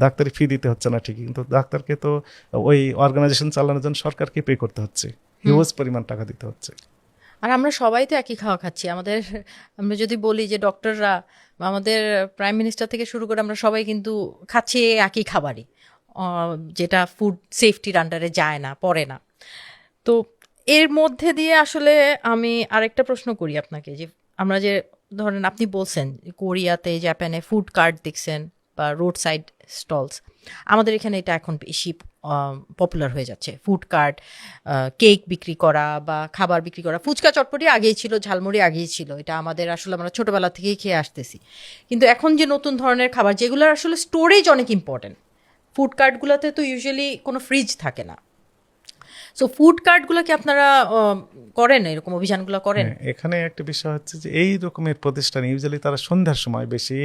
ডাক্তারি ফি দিতে হচ্ছে না ঠিকই, কিন্তু ডাক্তারকে তো ওই অর্গানাইজেশন চালানোর জন্য সরকারকে পে করতে হচ্ছে, হিউজ পরিমাণ টাকা দিতে হচ্ছে। আর আমরা সবাই তো একই খাওয়া খাচ্ছি। আমরা যদি বলি যে ডক্টররা, আমাদের প্রাইম মিনিস্টার থেকে শুরু করে আমরা সবাই কিন্তু খাচ্ছি একই খাবারই, যেটা ফুড সেফটির আন্ডারে যায় না, পড়ে না। তো এর মধ্যে দিয়ে আসলে আমি আরেকটা প্রশ্ন করি আপনাকে, যে আমরা যে ধরেন আপনি বলছেন কোরিয়াতে, জাপানে ফুড কার্ট দেখছেন বা রোড সাইড স্টলস, আমাদের এখানে এটা এখন বেশি পপুলার হয়ে যাচ্ছে। ফুড কার্ট, কেক বিক্রি করা বা খাবার বিক্রি করা, ফুচকা চটপটি আগেই ছিল, ঝালমুড়ি আগেই ছিল, এটা আমাদের আসলে আমরা ছোটোবেলা থেকেই খেয়ে আসতেছি। কিন্তু এখন যে নতুন ধরনের খাবার, যেগুলোর আসলে স্টোরেজ অনেক ইম্পর্টেন্ট, ফুড কার্টগুলোতে তো ইউজুয়ালি কোনো ফ্রিজ থাকে না, সো ফুড কার্টগুলো কি আপনারা করেন, এরকম অভিযানগুলো করেন? হ্যাঁ, এখানে একটা বিষয় হচ্ছে যে এই রকমের প্রতিষ্ঠান ইউজুয়ালি তারা সন্ধ্যার সময় বেশি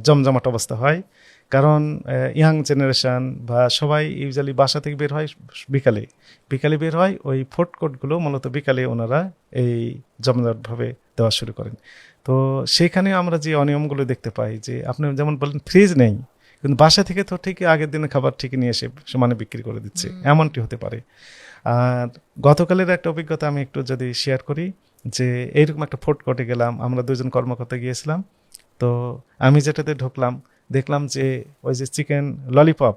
জমজমাট অবস্থা হয়, কারণ ইয়াং জেনারেশন বা সবাই ইউজুয়ালি বাসা থেকে বের হয় বিকালে বিকালে বের হয়, ওই ফুড কোর্টগুলো মূলত বিকালে ওনারা এই জমজমাটভাবে দেওয়া শুরু করেন। তো সেখানে আমরা যে অনিয়মগুলো দেখতে পাই, যে আপনি যেমন বলেন ফ্রিজ নেই, কিন্তু বাসা থেকে তো ঠিকই আগের দিনের খাবার ঠিকই নিয়ে এসে সমানে বিক্রি করে দিচ্ছে, এমনটি হতে পারে। আর গতকালের একটা অভিজ্ঞতা আমি একটু যদি শেয়ার করি, যে এইরকম একটা ফুড কোর্টে গেলাম, আমরা দুজন কর্মকর্তা গিয়েছিলাম। তো আমি যেটাতে ঢুকলাম, দেখলাম যে ওই যে চিকেন ললিপপ,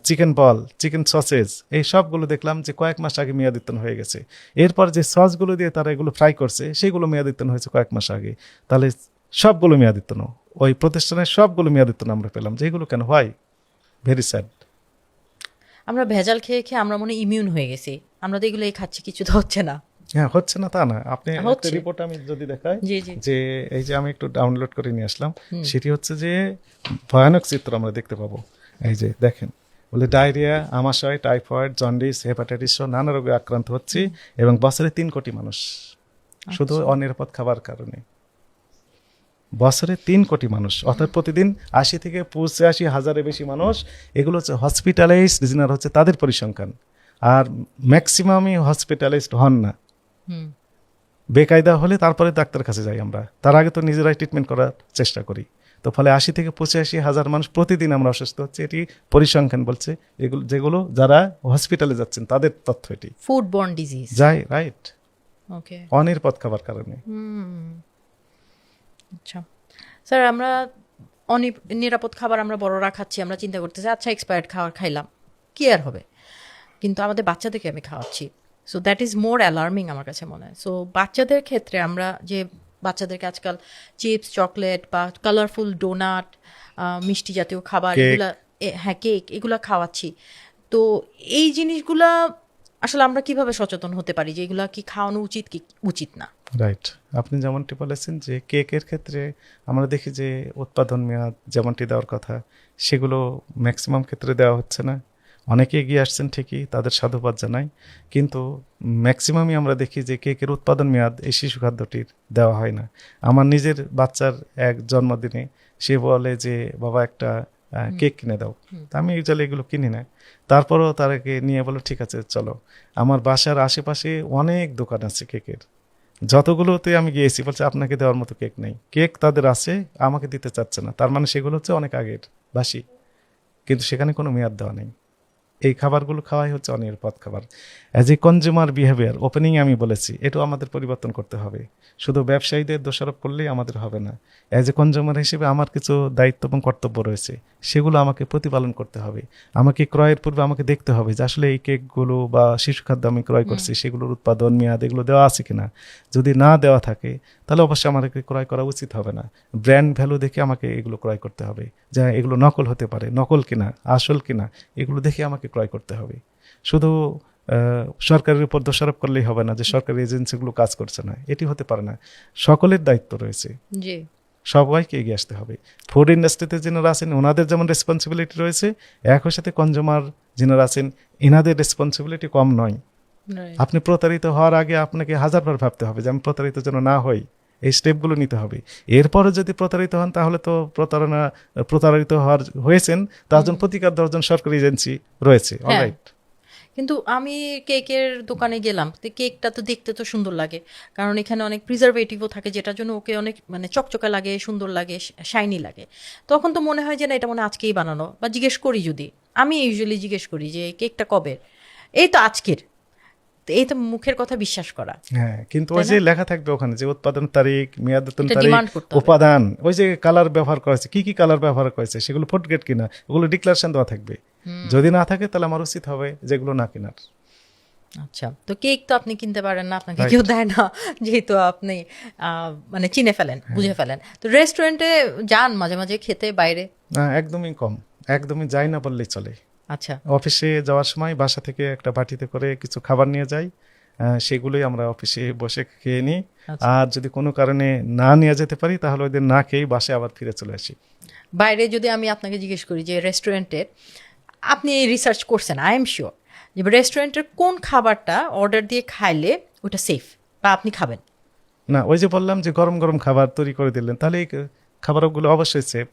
চিকেন বল, চিকেন সসেজ, এই সবগুলো দেখলাম যে কয়েক মাস আগে মেয়াদোত্তীর্ণ হয়ে গেছে। এরপর যে সসগুলো দিয়ে তারা এগুলো ফ্রাই করছে, সেগুলো মেয়াদোত্তীর্ণ হয়েছে কয়েক মাস আগে। তাহলে সবগুলো মেয়াদোত্তীর্ণ, ওই প্রতিষ্ঠানের সবগুলো মেয়াদোত্তীর্ণ আমরা পেলাম, যে এগুলো কেন হয়? Very sad. আমরা ভেজাল খেয়ে খেয়ে আমরা মনে ইমিউন হয়ে গেছি, আমরা তো এগুলোই খাচ্ছি, কিছু তো হচ্ছে না। হ্যাঁ, হচ্ছে না তা না। আপনি একটা হচ্ছে। রিপোর্ট আমি যদি দেখাই, জি জি। যে এই যে আমি একটু ডাউনলোড করে নিয়ে আসলাম, সেটি হচ্ছে যে ভয়ানক চিত্র আমরা দেখতে পাবো। এই যে দেখেন, বলে ডায়রিয়া, আমাশয়, টাইফয়েড, জন্ডিস, হেপাটাইটিস সহ নানা রোগে আক্রান্ত হচ্ছে, এবং বছরে 3 কোটি মানুষ শুধু অনিরাপদ খাবার কারণে। বছরে 3 কোটি মানুষ, অর্থাৎ প্রতিদিন 80 থেকে 85 হাজারের বেশি মানুষ, এগুলো হচ্ছে হসপিটালাইজড, রিজনাল হচ্ছে তাদের পরিসংখ্যান। আর ম্যাক্সিমামই হসপিটালাইজড হন না, হুম। বেকায়দা হলে তারপরে ডাক্তারের কাছে যাই আমরা, তার আগে তো নিজেরাই ট্রিটমেন্ট করার চেষ্টা করি। তো ফলে 80 থেকে 85 হাজার মানুষ প্রতিদিন আমরা অসুস্থ হচ্ছে, এটি পরিসংখ্যান বলছে। এগুলো যেগুলো যারা হসপিটালে যাচ্ছেন তাদের তথ্য এটি, ফুড বর্ন ডিজিজ। যাই রাইট, ওকে। অনিরাপদ খাবার কারণে। আচ্ছা স্যার, আমরা নিরাপদ খাবার আমরা বড়রা খাচ্ছি, আমরা চিন্তা করতেছি আচ্ছা এক্সপায়ার্ড খাবার খাইলাম, কি আর হবে, কিন্তু আমাদের বাচ্চাদেরকে আমি খাওয়াচ্ছি। So that is more alarming আমার কাছে মনে হয়। সো বাচ্চাদের ক্ষেত্রে আমরা যে বাচ্চাদেরকে আজকাল চিপস, চকলেট বা কালারফুল ডোনাট, মিষ্টি জাতীয় খাবার, Cake. এগুলা হ্যাঁ কেক, এগুলা খাওয়াচ্ছি। তো এই জিনিসগুলা আসলে আমরা কিভাবে সচেতন হতে পারি যে এগুলা কি খাওয়ানো উচিত কি উচিত না? রাইট, আপনি যেমনটি বলেছেন যে কেকের ক্ষেত্রে আমরা দেখি যে উৎপাদন মেয়াদ যেমনটি দেওয়ার কথা, সেগুলো ম্যাক্সিমাম ক্ষেত্রে দেওয়া হচ্ছে না। অনেকে এগিয়ে আসছেন ঠিকই, তাদের সাধুবাদ জানাই, কিন্তু ম্যাক্সিমামই আমরা দেখি যে কেকের উৎপাদন মেয়াদ এই শিশু খাদ্যটির দেওয়া হয় না। আমার নিজের বাচ্চার এক জন্মদিনে সে বলে যে বাবা একটা কেক কিনে দাও, তা আমি ইউজুয়ালি এগুলো কিনি না। তারপরেও তারাকে নিয়ে বলো ঠিক আছে চলো, আমার বাসার আশেপাশে অনেক দোকান আছে কেকের, যতগুলোতে আমি গিয়েছি বলছে আপনাকে দেওয়ার মতো কেক নেই। কেক তাদের আছে, আমাকে দিতে চাচ্ছে না, তার মানে সেগুলো হচ্ছে অনেক আগের বাসি, কিন্তু সেখানে কোনো মেয়াদ দেওয়া নেই। এই খাবারগুলো খাওয়াই হচ্ছে অনিরাপদ খাবার। As a consumer behaviour, opening আমি বলেছি, এটাও আমাদের পরিবর্তন করতে হবে। শুধু ব্যবসায়ীদের দোষারোপ করলেই আমাদের হবে না। অ্যাজ এ কনজিউমার হিসেবে আমার কিছু দায়িত্ব এবং কর্তব্য রয়েছে, সেগুলো আমাকে প্রতিপালন করতে হবে। আমাকে ক্রয়ের পূর্বে আমাকে দেখতে হবে যে আসলে এই কেকগুলো বা শিশু খাদ্য আমি ক্রয় করছি, সেগুলোর উৎপাদন মেয়াদ এগুলো দেওয়া আছে কিনা। যদি না দেওয়া থাকে তাহলে অবশ্যই আমাকে ক্রয় করা উচিত হবে না। ব্র্যান্ড ভ্যালু দেখে আমাকে এগুলো ক্রয় করতে হবে, যে এগুলো নকল হতে পারে, নকল কিনা আসল কিনা এগুলো দেখে আমাকে ক্রয় করতে হবে। শুধু সরকারের উপর দোষারোপ করলেই হবে না যে সরকারি এজেন্সিগুলো কাজ করছে না, এটি হতে পারে না। সকলের দায়িত্ব রয়েছে, জি। সবাইকে এগিয়ে আসতে হবে। ফুড ইন্ডাস্ট্রিতে যারা আছেন ওনাদের যেমন রেসপন্সিবিলিটি রয়েছে, একই সাথে কনজিউমার যারা আছেন এনাদের রেসপন্সিবিলিটি কম নয়। আপনি প্রতারিত হওয়ার আগে আপনাকে হাজারবার ভাবতে হবে যে আমি প্রতারিত যেন না হই, এই স্টেপগুলো নিতে হবে। এরপরে যদি প্রতারিত হন তাহলে তো প্রতারিত হয়েছেন, তার জন্য প্রতিকার দেওয়ার জন্য সরকারি এজেন্সি রয়েছে। অলরাইট, কিন্তু আমি কেকের দোকানে গেলাম, তো কেকটা তো দেখতে তো সুন্দর লাগে, কারণ এখানে অনেক প্রিজারভেটিভও থাকে যেটার জন্য ওকে অনেক মানে চকচকা লাগে, সুন্দর লাগে, শাইনি লাগে। তখন তো মনে হয় যে না এটা মনে হয় আজকেই বানানো, বা জিজ্ঞেস করি, যদি আমি ইউজুয়ালি জিজ্ঞেস করি যে কেকটা কবে, এই তো আজকের, তো এই তো মুখের কথা বিশ্বাস করা। হ্যাঁ, কিন্তু ওই যে লেখা থাকবে ওখানে যে উৎপাদন তারিখ, মেয়াদোত্তর এটা তারিখ, demand করতে হবে। উপাদান, ওই যে কালার ব্যবহার করেছে, কি কি কালার ব্যবহার করেছে, সেগুলো ফুড গ্রেড কিনা, ওগুলো ডিক্লারেশন দেওয়া থাকবে। যদি না থাকে তাহলে আমার উচিত হবে যেগুলো না কেনার। আচ্ছা, তো কেক তো আপনি কিনতে পারেন না, আপনাকে Right. কেউ দেয় না, যেহেতু আপনি মানে চিনে ফেলেন, বুঝে ফেলেন। তো রেস্টুরেন্টে যান মাঝে মাঝে খেতে বাইরে? না, একদমই কম, একদমই যাই না বললেই চলে। আচ্ছা। অফিসে যাওয়ার সময় বাসা থেকে একটা বাটিতে করে কিছু খাবার নিয়ে যাই, সেগুলোই আমরা অফিসে বসে খেয়ে নিই। আচ্ছা। আর যদি কোনো কারণে না নিয়ে যেতে পারি তাহলে ওদের না খেয়েই বাসায় আবার ফিরে চলে আসি। বাইরে যদি আমি আপনাকে জিজ্ঞেস করি যে রেস্টুরেন্টের, আপনি রিসার্চ করছেন আই এম শিওর, যে রেস্টুরেন্টের কোন খাবারটা অর্ডার দিয়ে খাইলে ওটা সেফ বা আপনি খাবেন? না, ওই যে বললাম যে গরম গরম খাবার তৈরি করে দিলেন, তাহলে এই খাবারগুলো অবশ্যই সেফ।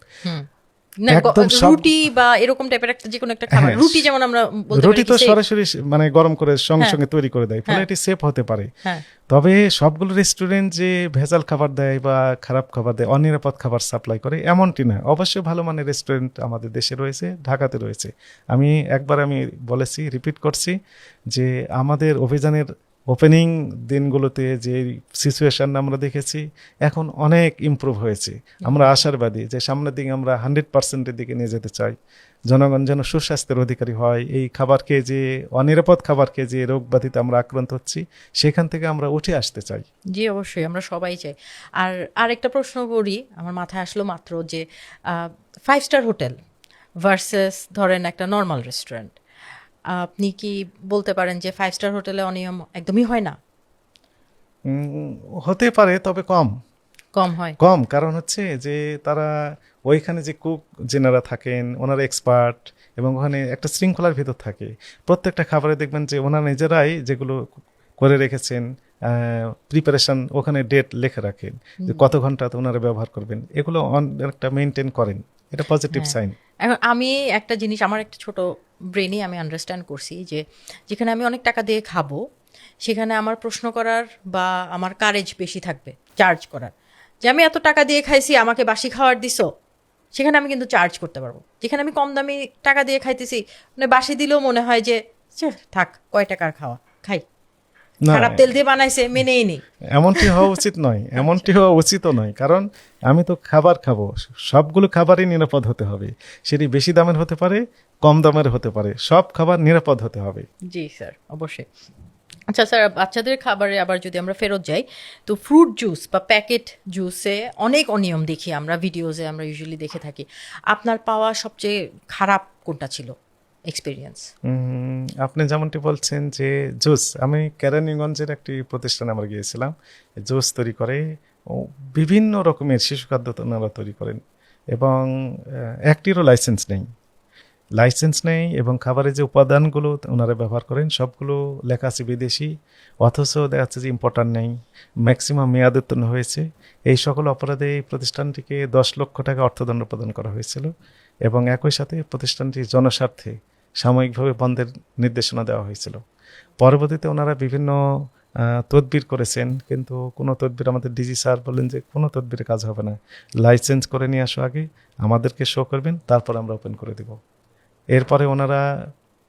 না, একদম সব- রুটি বা এরকম টাইপের একটা যে কোনো একটা খাবার, হ্যাঁ, রুটি যেমন আমরা বলতে রুটি পারি তো কি safe? সরাসরি মানে গরম করে সঙ্গে হ্যাঁ। সঙ্গে তৈরি করে দেয়, ফলে হ্যাঁ। এটি সেফ হতে পারে। হ্যাঁ, তবে সবগুলো রেস্টুরেন্ট যে ভেজাল খাবার দেয় বা খারাপ খাবার দেয়, অনিরাপদ খাবার সাপ্লাই করে এমনটি না। অবশ্যই ভালো মানের রেস্টুরেন্ট আমাদের দেশে রয়েছে, ঢাকাতে রয়েছে। আমি বলেছি, রিপিট করছি যে আমাদের অভিযানের ওপেনিং দিনগুলোতে যে সিচুয়েশন আমরা দেখেছি, এখন অনেক ইমপ্রুভ হয়েছে। আমরা আশাবাদী যে সামনের দিকে আমরা 100%-এর দিকে নিয়ে যেতে চাই। জনগণ যেন সুস্বাস্থ্যের অধিকারী হয়, এই খাবারকে যে অনিরাপদ খাবারকে যে রোগ ব্যাধিতে আমরা আক্রান্ত হচ্ছি সেখান থেকে আমরা উঠে আসতে চাই। জি অবশ্যই, আমরা সবাই চাই। আর আরেকটা প্রশ্ন করি, আমার মাথায় আসলো মাত্র, যে 5 স্টার হোটেল ভার্সেস ধরেন একটা নর্মাল রেস্টুরেন্ট, আপনি কি বলতে পারেন যে 5 স্টার হোটেলে অনিয়ম একদমই হয় না? হতে পারে, তবে কম কম হয়? কম কারণ হচ্ছে যে তারা ওইখানে যে কুক যেনারা থাকেন ওনারা এক্সপার্ট, এবং ওখানে একটা শৃঙ্খলার ভিতর থাকে। প্রত্যেকটা খাবারে দেখবেন যে ওনারা নিজেরাই যেগুলো করে রেখেছেন, প্রিপারেশন ওখানে ডেট লিখে রাখেন যে কত ঘন্টা ওনারা ব্যবহার করবেন, এগুলো একটা মেনটেন করেন। এটা পজিটিভ হ্যাঁ। সাইন। এখন আমি একটা জিনিস, আমার একটা ছোট ব্রেনই আমি আন্ডারস্ট্যান্ড করছি যে যেখানে আমি অনেক টাকা দিয়ে খাবো সেখানে আমার প্রশ্ন করার বা আমার কারেজ বেশি থাকবে চার্জ করার, যে আমি এত টাকা দিয়ে খাইছি আমাকে বাসি খাওয়ার দিছো, সেখানে আমি কিন্তু চার্জ করতে পারবো। যেখানে আমি কম দামি টাকা দিয়ে খাইতেছি, মানে বাসি দিলেও মনে হয় যে ছে, থাক, কয় টাকার খাওয়া, খাই, না, খারাপ তেল দিয়ে বানাইছে, মেনেই নেই। এমনটি হওয়া উচিত নয়, এমনটি হওয়া উচিতও নয়। কারণ আমি তো খাবার খাবো, সবগুলো খাবারই নিরাপদ হতে হবে। সেটি বেশি দামের হতে পারে, কম দামের হতে পারে, সব খাবার নিরাপদ হতে হবে। জি স্যার, অবশ্যই। আচ্ছা স্যার, বাচ্চাদের খাবারে আবার যদি আমরা ফেরত যাই, তো ফ্রুট জুস বা প্যাকেট জুসে অনেক অনিয়ম দেখি আমরা, ভিডিওজে আমরা ইউজুয়ালি দেখে থাকি। আপনার পাওয়া সবচেয়ে খারাপ কোনটা ছিল এক্সপিরিয়েন্স? আপনি যেমনটি বলছেন যে জুস, আমি কেরানীগঞ্জের একটি প্রতিষ্ঠানে আমরা গিয়েছিলাম, জুস তৈরি করে, ও বিভিন্ন রকমের শিশু খাদ্য ওনারা তৈরি করেন, এবং একটিরও লাইসেন্স নেই এবং খাবারের যে উপাদানগুলো ওনারা ব্যবহার করেন সবগুলো লেখা আছে বিদেশি, অথচ দেখা যাচ্ছে যে ইম্পর্টেন্ট নেই, ম্যাক্সিমাম মেয়াদ উত্তীর্ণ হয়েছে। এই সকল অপরাধে এই প্রতিষ্ঠানটিকে 10 লক্ষ টাকা অর্থদণ্ড প্রদান করা হয়েছিল, এবং একই সাথে প্রতিষ্ঠানটি জনস্বার্থে সাময়িকভাবে বন্ধের নির্দেশনা দেওয়া হয়েছিল। পরবর্তীতে ওনারা বিভিন্ন তদবির করেছেন, কিন্তু কোনো তদবির, আমাদের ডিজি স্যার বললেন যে কোনো তদবিরে কাজ হবে না, লাইসেন্স করে নিয়ে আসো, আগে আমাদেরকে শো করবেন, তারপর আমরা ওপেন করে দেব। এরপরে ওনারা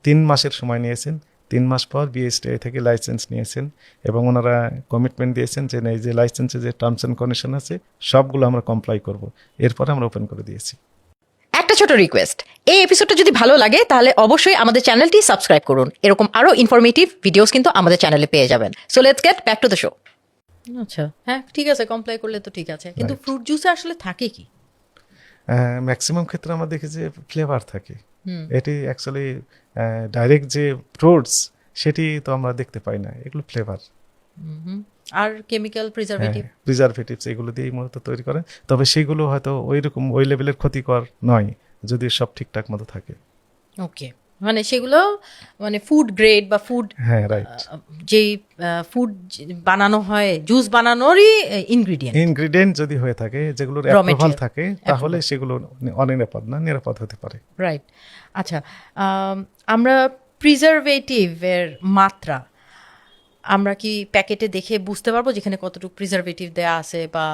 3 মাসের সময় নিয়েছেন, 3 মাস পর বিএসটিআই থেকে লাইসেন্স নিয়েছেন, এবং ওনারা কমিটমেন্ট দিয়েছেন যে এই যে লাইসেন্সে যে টার্মস অ্যান্ড কন্ডিশন আছে সবগুলো আমরা কমপ্লাই করব। এরপরে আমরা ওপেন করে দিয়েছি। একটা ছোট রিকোয়েস্ট, এই এপিসোডটা যদি ভালো লাগে তাহলে অবশ্যই আমাদের চ্যানেলটি সাবস্ক্রাইব করুন। এরকম আরো ইনফরমেটিভ ভিডিওস কিন্তু আমাদের চ্যানেলে পেয়ে যাবেন। So let's get back to the show. আচ্ছা, হ্যাঁ ঠিক আছে, কমপ্লাই করলে তো ঠিক আছে, কিন্তু ফ্রুট জুসে আসলে থাকে কি? ম্যাক্সিমাম ক্ষেত্রে আমরা দেখি যে ফ্লেভার থাকে। এটি অ্যাকচুয়ালি ডাইরেক্ট যে ফ্রুটস সেটি তো আমরা দেখতে পাই না, এগুলো ফ্লেভার আর কেমিক্যাল প্রিজারভেটিভ, প্রিজারভেটিভস এগুলো দিয়েই মূলত তৈরি করে। তবে সেগুলো হয়তো ওই লেভেলের ক্ষতিকর নয় যদি সব ঠিকঠাক মতো থাকে। ওকে, মানে সেগুলো মানে ফুড গ্রেড বা ফুড, হ্যাঁ, রাইট। যেই ফুড বানানো হয়, জুস বানানোরই ইনগ্রিডিয়েন্ট যদি হয়ে থাকে, যেগুলোর Raw অ্যাপ্রুভাল material, থাকে, তাহলে সেগুলো অনিরাপদ না, নিরাপদ হতে পারে। রাইট। আচ্ছা, আমরা প্রিজারভেটিভের মাত্রা আমরা কি প্যাকেটে দেখে বুঝতে পারবো যেখানে কতটুকু প্রিজারভেটিভ দেয়া আছে, বা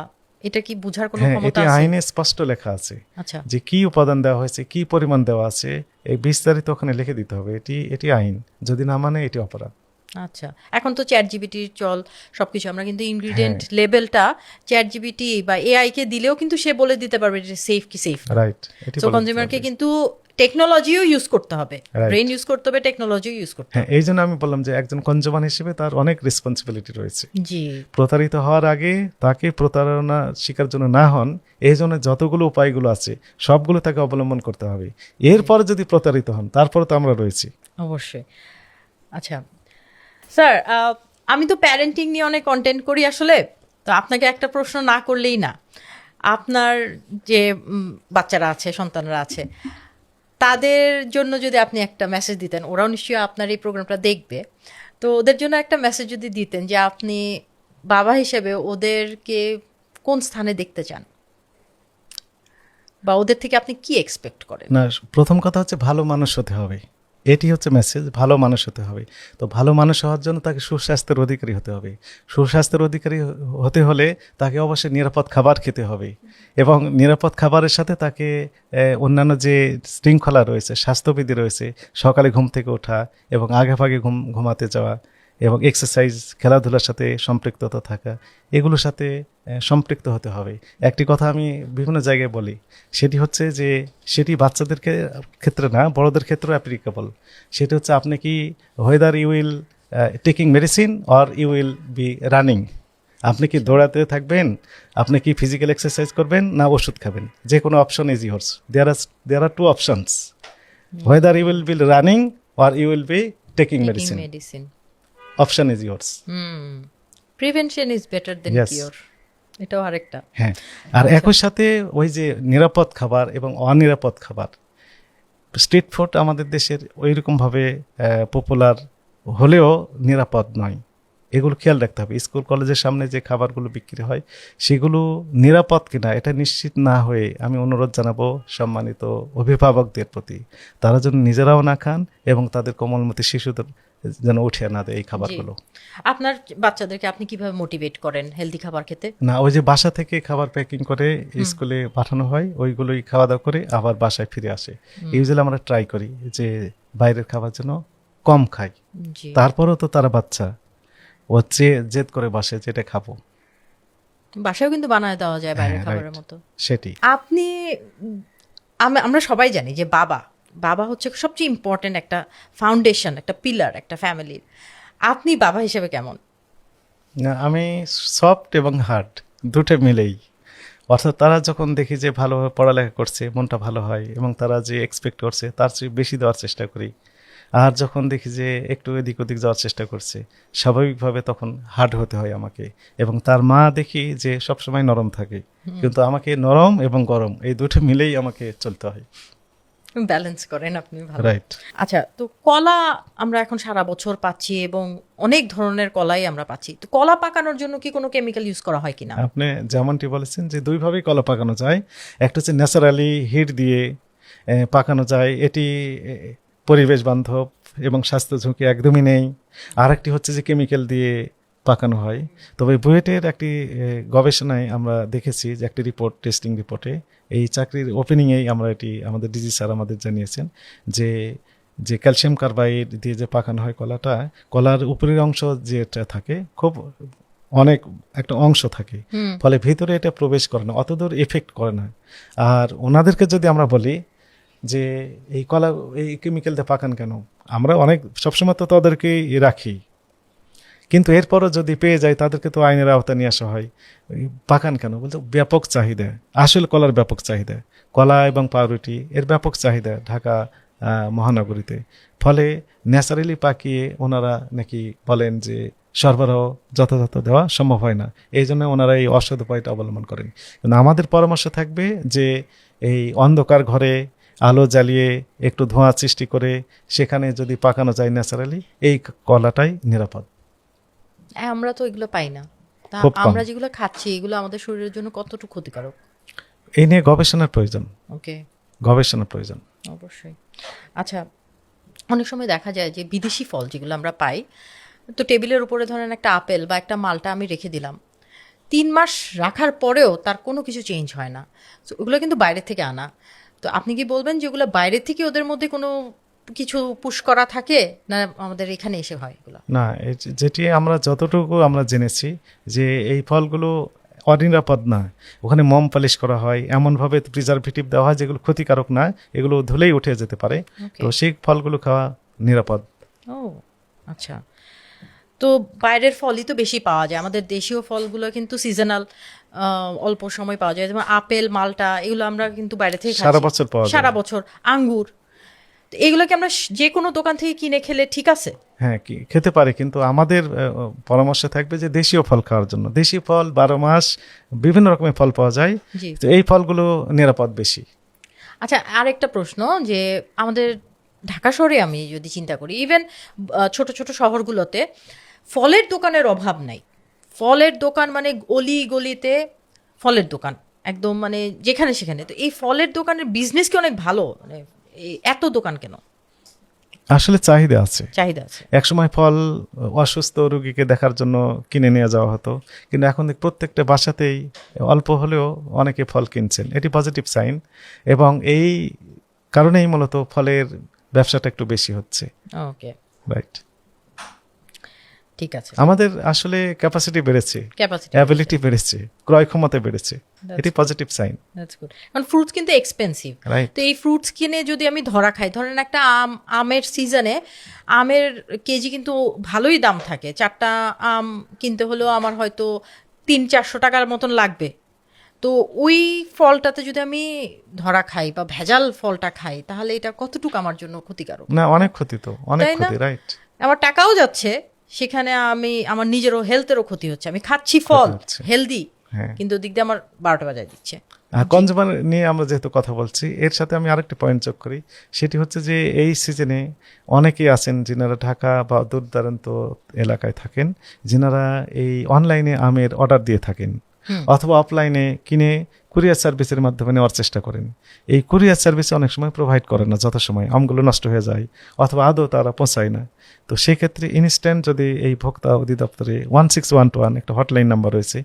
এটা কি বুঝার কোনো হ্যাঁ, ক্ষমতা এটি আছে? আইনে স্পষ্ট লেখা আছে আচ্ছা, যে কি উপাদান দেওয়া হয়েছে, কি পরিমাণ দেওয়া আছে, এই বিস্তারিত ওখানে লিখে দিতে হবে। এটি আইন, যদি না মানে এটি অপরাধ। আচ্ছা। এখন তো চ্যাট জিপিটির চল সবকিছু, আমরা কিন্তু ইনগ্রিডিয়েন্ট লেভেলটা চ্যাট জিপিটি বা এআই কে দিলেও কিন্তু সে বলে দিতে পারবে যে সেফ কি সেফ না। রাইট, এটি সো কনজিউমারকে কিন্তু টেকনোলজিও ইউজ করতে হবে, Right. ব্রেন ইউজ করতে হবে, টেকনোলজিও ইউজ করতে হ্যাঁ, হবে। এই জন্য আমি বললাম যে একজন কনজিউমার হিসেবে তার অনেক রেসপন্সিবিলিটি রয়েছে। জি, প্রতারিত হওয়ার আগে তাকে প্রতারণা শিকার জন্য না হন, এই জন্য যতগুলো উপায়গুলো আছে সবগুলো তাকে অবলম্বন করতে হবে। এরপরে যদি প্রতারিত হন, তারপরে তো আমরা রয়েছি। অবশ্যই। আচ্ছা স্যার, আমি তো প্যারেন্টিং নিয়ে অনেক কন্টেন্ট করি আসলে, তো আপনাকে একটা প্রশ্ন না করলেই না। আপনার যে বাচ্চারা আছে, সন্তানরা আছে, তাদের জন্য যদি আপনি একটা মেসেজ দিতেন, ওরাও নিশ্চয়ই আপনার এই প্রোগ্রামটা দেখবে, তো ওদের জন্য একটা মেসেজ যদি দিতেন যে আপনি বাবা হিসেবে ওদেরকে কোন স্থানে দেখতে চান বা ওদের থেকে আপনি কি এক্সপেক্ট করেন? না, প্রথম কথা হচ্ছে ভালো মানুষ হতে হবে, এটি হচ্ছে মেসেজ। ভালো মানুষ হতে হবে, তো ভালো মানুষ হওয়ার জন্য তাকে সুস্বাস্থ্যের অধিকারী হতে হবে। সুস্বাস্থ্যের অধিকারী হতে হলে তাকে অবশ্যই নিরাপদ খাবার খেতে হবে, এবং নিরাপদ খাবারের সাথে তাকে অন্যান্য যে শৃঙ্খলা রয়েছে, স্বাস্থ্যবিধি রয়েছে, সকালে ঘুম থেকে ওঠা এবং আগেভাগে ঘুমাতে যাওয়া এবং এক্সারসাইজ, খেলাধুলার সাথে সম্পৃক্ততা থাকা, এগুলোর সাথে সম্পৃক্ত হতে হবে। একটি কথা আমি বিভিন্ন জায়গায় বলি, সেটি হচ্ছে যে সেটি বাচ্চাদের ক্ষেত্রে না, বড়দের ক্ষেত্রেও অ্যাপ্লিকেবল। সেটি হচ্ছে আপনি কি whether you will taking medicine or you will be running, আপনি কি দৌড়াতে থাকবেন, আপনি কি ফিজিক্যাল এক্সারসাইজ করবেন, না ওষুধ খাবেন, যে কোনো option is yours. There are two options, whether you will be running or you will be taking medicine, medicine, option is yours. Prevention is better than Yes. Cure, এটাও আরেকটা। হ্যাঁ, আর একই সাথে ওই যে নিরাপদ খাবার এবং অনিরাপদ খাবার, স্ট্রিট ফুড আমাদের দেশের ওইরকমভাবে পপুলার হলেও নিরাপদ নয়, এগুলো খেয়াল রাখতে হবে। স্কুল কলেজের সামনে যে খাবারগুলো বিক্রি হয় সেগুলো নিরাপদ কিনা এটা নিশ্চিত না হয়ে আমি অনুরোধ জানাবো সম্মানিত অভিভাবকদের প্রতি, তারা যেন নিজেরাও না খান এবং তাদের কোমলমতি শিশুদের যেন উঠে না দেয় এই খাবারগুলো। আপনার বাচ্চাদেরকে আপনি কিভাবে মোটিভেট করেন হেলদি খাবার খেতে? না, ওই যে বাসা থেকে খাবার প্যাকিং করে স্কুলে পাঠানো হয়, ওইগুলোই খাওয়া দাওয়া করে আবার বাসায় ফিরে আসে। ইউজুয়ালি আমরা ট্রাই করি যে বাইরের খাবার যেন কম খাই। জি, তারপরেও তো তারা বাচ্চা, ও জেদ করে বাসে যেটা খাবো, বাসায়ও কিন্তু বানায় দেওয়া যায় বাইরের হ্যাঁ, খাবারের right. মতো। সেটি আপনি আমরা সবাই জানি যে বাবা হচ্ছে সবচেয়ে ইম্পর্টেন্ট একটা ফাউন্ডেশন, একটা পিলার একটা ফ্যামিলির। আপনি বাবা হিসেবে কেমন? না, আমি সফট এবং হার্ড দুটো মিলেই, অর্থাৎ তারা যখন দেখি যে ভালোভাবে পড়ালেখা করছে, মনটা ভালো হয় এবং তারা যে এক্সপেক্ট করছে তার চেয়ে বেশি দেওয়ার চেষ্টা করি। আর যখন দেখি যে একটু এদিক ওদিক যাওয়ার চেষ্টা করছে, স্বাভাবিকভাবে তখন হার্ড হতে হয় আমাকে। এবং তার মা দেখি যে সবসময় নরম থাকে, কিন্তু আমাকে নরম এবং গরম এই দুটো মিলেই আমাকে চলতে হয়। ব্যালেন্স করেন আপনি, ভালো। রাইট। আচ্ছা, তো কলা আমরা এখন সারা বছর পাচ্ছি এবং অনেক ধরনের কলাই আমরা পাচ্ছি, তো কলা পাকানোর জন্য কি কোনো কেমিক্যাল ইউজ করা হয় কিনা? আপনি যেমনটি বলেছেন যে দুইভাবেই কলা পাকানো যায়, একটা হচ্ছে ন্যাচারালি হিট দিয়ে পাকানো যায়, এটি পরিবেশ বান্ধব এবং স্বাস্থ্য ঝুঁকি একদমই নেই। আর একটি হচ্ছে যে কেমিক্যাল দিয়ে পাকানো হয়। তবে বুয়েটের একটি গবেষণায় আমরা দেখেছি যে একটি রিপোর্ট, টেস্টিং রিপোর্টে, এই চাকরির ওপেনিংয়েই আমরা এটি আমাদের ডিজি স্যার আমাদের জানিয়েছেন যে যে ক্যালসিয়াম কার্বাইড দিয়ে যে পাকানো হয় কলাটা, কলার উপরের অংশ যেটা থাকে খুব অনেক একটা অংশ থাকে, ফলে ভিতরে এটা প্রবেশ করে না, অতদূর এফেক্ট করে না। আর ওনাদেরকে যদি আমরা বলি যে এই কলা এই কেমিক্যাল দিয়ে পাকান কেন, আমরা অনেক সবসময় তো তাদেরকেই রাখি, কিন্তু এরপরও যদি পেয়ে যায় তাদেরকে তো আইনের আওতা নিয়ে আসা হয়। পাকান কেন বলতে ব্যাপক চাহিদা, আসলে কলার ব্যাপক চাহিদা, কলা এবং পাউরুটি এর ব্যাপক চাহিদা ঢাকা মহানগরীতে। ফলে ন্যাচারালি পাকিয়ে ওনারা নাকি বলেন যে সরবরাহ যথাযথ দেওয়া সম্ভব হয় না, এই জন্য ওনারা এই অসৎ উপায়টা অবলম্বন করেন। কিন্তু আমাদের পরামর্শ থাকবে যে এই অন্ধকার ঘরে আলো জ্বালিয়ে একটু ধোঁয়া সৃষ্টি করে সেখানে যদি পাকানো যায় ন্যাচারালি, এই কলাটাই নিরাপদ। আমরা তো এগুলো পাই না, তা খুব কম। আমরা যেগুলো খাচ্ছি এগুলো আমাদের শরীরের জন্য কতটুকু ক্ষতিকারক? এই নিয়ে গবেষণার প্রয়োজন, ওকে, গবেষণার প্রয়োজন। অবশ্যই। আচ্ছা, অনেক সময় দেখা যায় যে বিদেশি ফল যেগুলো আমরা পাই, তো টেবিলের উপরে ধরেন একটা আপেল বা একটা মালটা আমি রেখে দিলাম, 3 মাস রাখার পরেও তার কোনো কিছু চেঞ্জ হয় না, তো ওগুলো কিন্তু বাইরে থেকে আনা। তো আপনি কি বলবেন যে ওগুলো বাইরে থেকে ওদের মধ্যে কোনো কিছু পুশ করা থাকে, না আমাদের এখানে এসে হয় এগুলো? না, যেটি আমরা যতটুকু আমরা জেনেছি যে এই ফলগুলো অনিরাপদ না, ওখানে মোম পালিশ করা হয়, এমনভাবে প্রিজারভেটিভ দেওয়া হয় যেগুলো ক্ষতিকারক না, এগুলো ধুলেই উঠে যেতে পারে। Okay. তো সেই ফলগুলো খাওয়া নিরাপদ। ও আচ্ছা, তো বাইরের ফলই তো বেশি পাওয়া যায়, আমাদের দেশীয় ফলগুলো কিন্তু সিজনাল, অল্প সময় পাওয়া যায়, যেমন আপেল মালটা এগুলো আমরা কিন্তু বাইরে থেকে খাচ্ছি। সারা বছর পাওয়া যায়। সারা বছর আঙ্গুর, তো এগুলোকে আমরা যে কোনো দোকান থেকে কিনে খেলে ঠিক আছে? হ্যাঁ, কি খেতে পারে, কিন্তু আমাদের পরামর্শ থাকবে যে দেশীয় ফল খাওয়ার জন্য। দেশীয় ফল 12 মাস বিভিন্ন রকমের ফল পাওয়া যায়, জি। তো এই ফলগুলো নিরাপদ বেশি। আচ্ছা, আরেকটা প্রশ্ন, যে আমাদের ঢাকা শহরে আমি যদি চিন্তা করি, ইভেন ছোট ছোট শহরগুলোতে ফলের দোকানের অভাব নাই। ফলের দোকান মানে অলি গলিতে ফলের দোকান, একদম মানে যেখানে সেখানে। তো এই ফলের দোকানের বিজনেস কি অনেক ভালো? মানে এত দোকান কেন? আসলে চাহিদা আছে। চাহিদা আছে। একসময় ফল অসুস্থ রোগীকে দেখার জন্য কিনে নিয়ে যাওয়া হতো, কিন্তু এখন প্রত্যেকটা বাসাতেই অল্প হলেও অনেকে ফল কিনছেন, এটি পজিটিভ সাইন। এবং এই কারণেই মূলত ফলের ব্যবসাটা একটু বেশি হচ্ছে। ওকে, রাইট। ঠিক আছে। আমাদের আসলে ক্যাপাসিটি বেড়েছে, ক্যাপাসিটি, অ্যাবিলিটি বেড়েছে, ক্রয় ক্ষমতা বেড়েছে, এটি পজিটিভ সাইন। That's good. কারণ ফ্রুটস কিন্তু এক্সপেন্সিভ। রাইট। তো এই ফ্রুটস কিনে যদি আমি ধরা খাই, ধরেন একটা আমের সিজনে আমের কেজি কিন্তু ভালোই দাম থাকে। 4টা আম কিনতে হলেও আমার হয়তো 300-400 টাকার মতন লাগবে। তো ওই ফলটাতে যদি আমি ধরা খাই বা ভেজাল ফলটা খাই, তাহলে এটা কতটুকু আমার জন্য ক্ষতিকারক? না, অনেক ক্ষতি তো, অনেক তাই না? ক্ষতি। রাইট। আমার টাকাও যাচ্ছে সেখানে, আমার নিজেরও হেলথেরও ক্ষতি হচ্ছে। আমি খাচ্ছি ফল হচ্ছে। হেলদি, হ্যাঁ। কিন্তু দিক দিয়ে আমার 12টা বাজায় দিচ্ছে। কনজিউমার নিয়ে আমরা যেহেতু কথা বলছি, এর সাথে আমি আরেকটি পয়েন্ট যোগ করি, সেটি হচ্ছে যে এই সিজনে অনেকেই আছেন যিনারা ঢাকা বা দূর দূরান্ত এলাকায় থাকেন, যিনারা এই অনলাইনে আমের অর্ডার দিয়ে থাকেন অথবা অফলাইনে কিনে কুরিয়ার সার্ভিসের মাধ্যমে নেওয়ার চেষ্টা করেন। এই কুরিয়ার সার্ভিসে অনেক সময় প্রোভাইড করে না যথাসময়, আমগুলো নষ্ট হয়ে যায় অথবা আদৌ তারা পৌঁছায় না। তো সেক্ষেত্রে ইনস্ট্যান্ট যদি এই ভোক্তা অধিদপ্তরে 1611 একটা হটলাইন নাম্বার রয়েছে,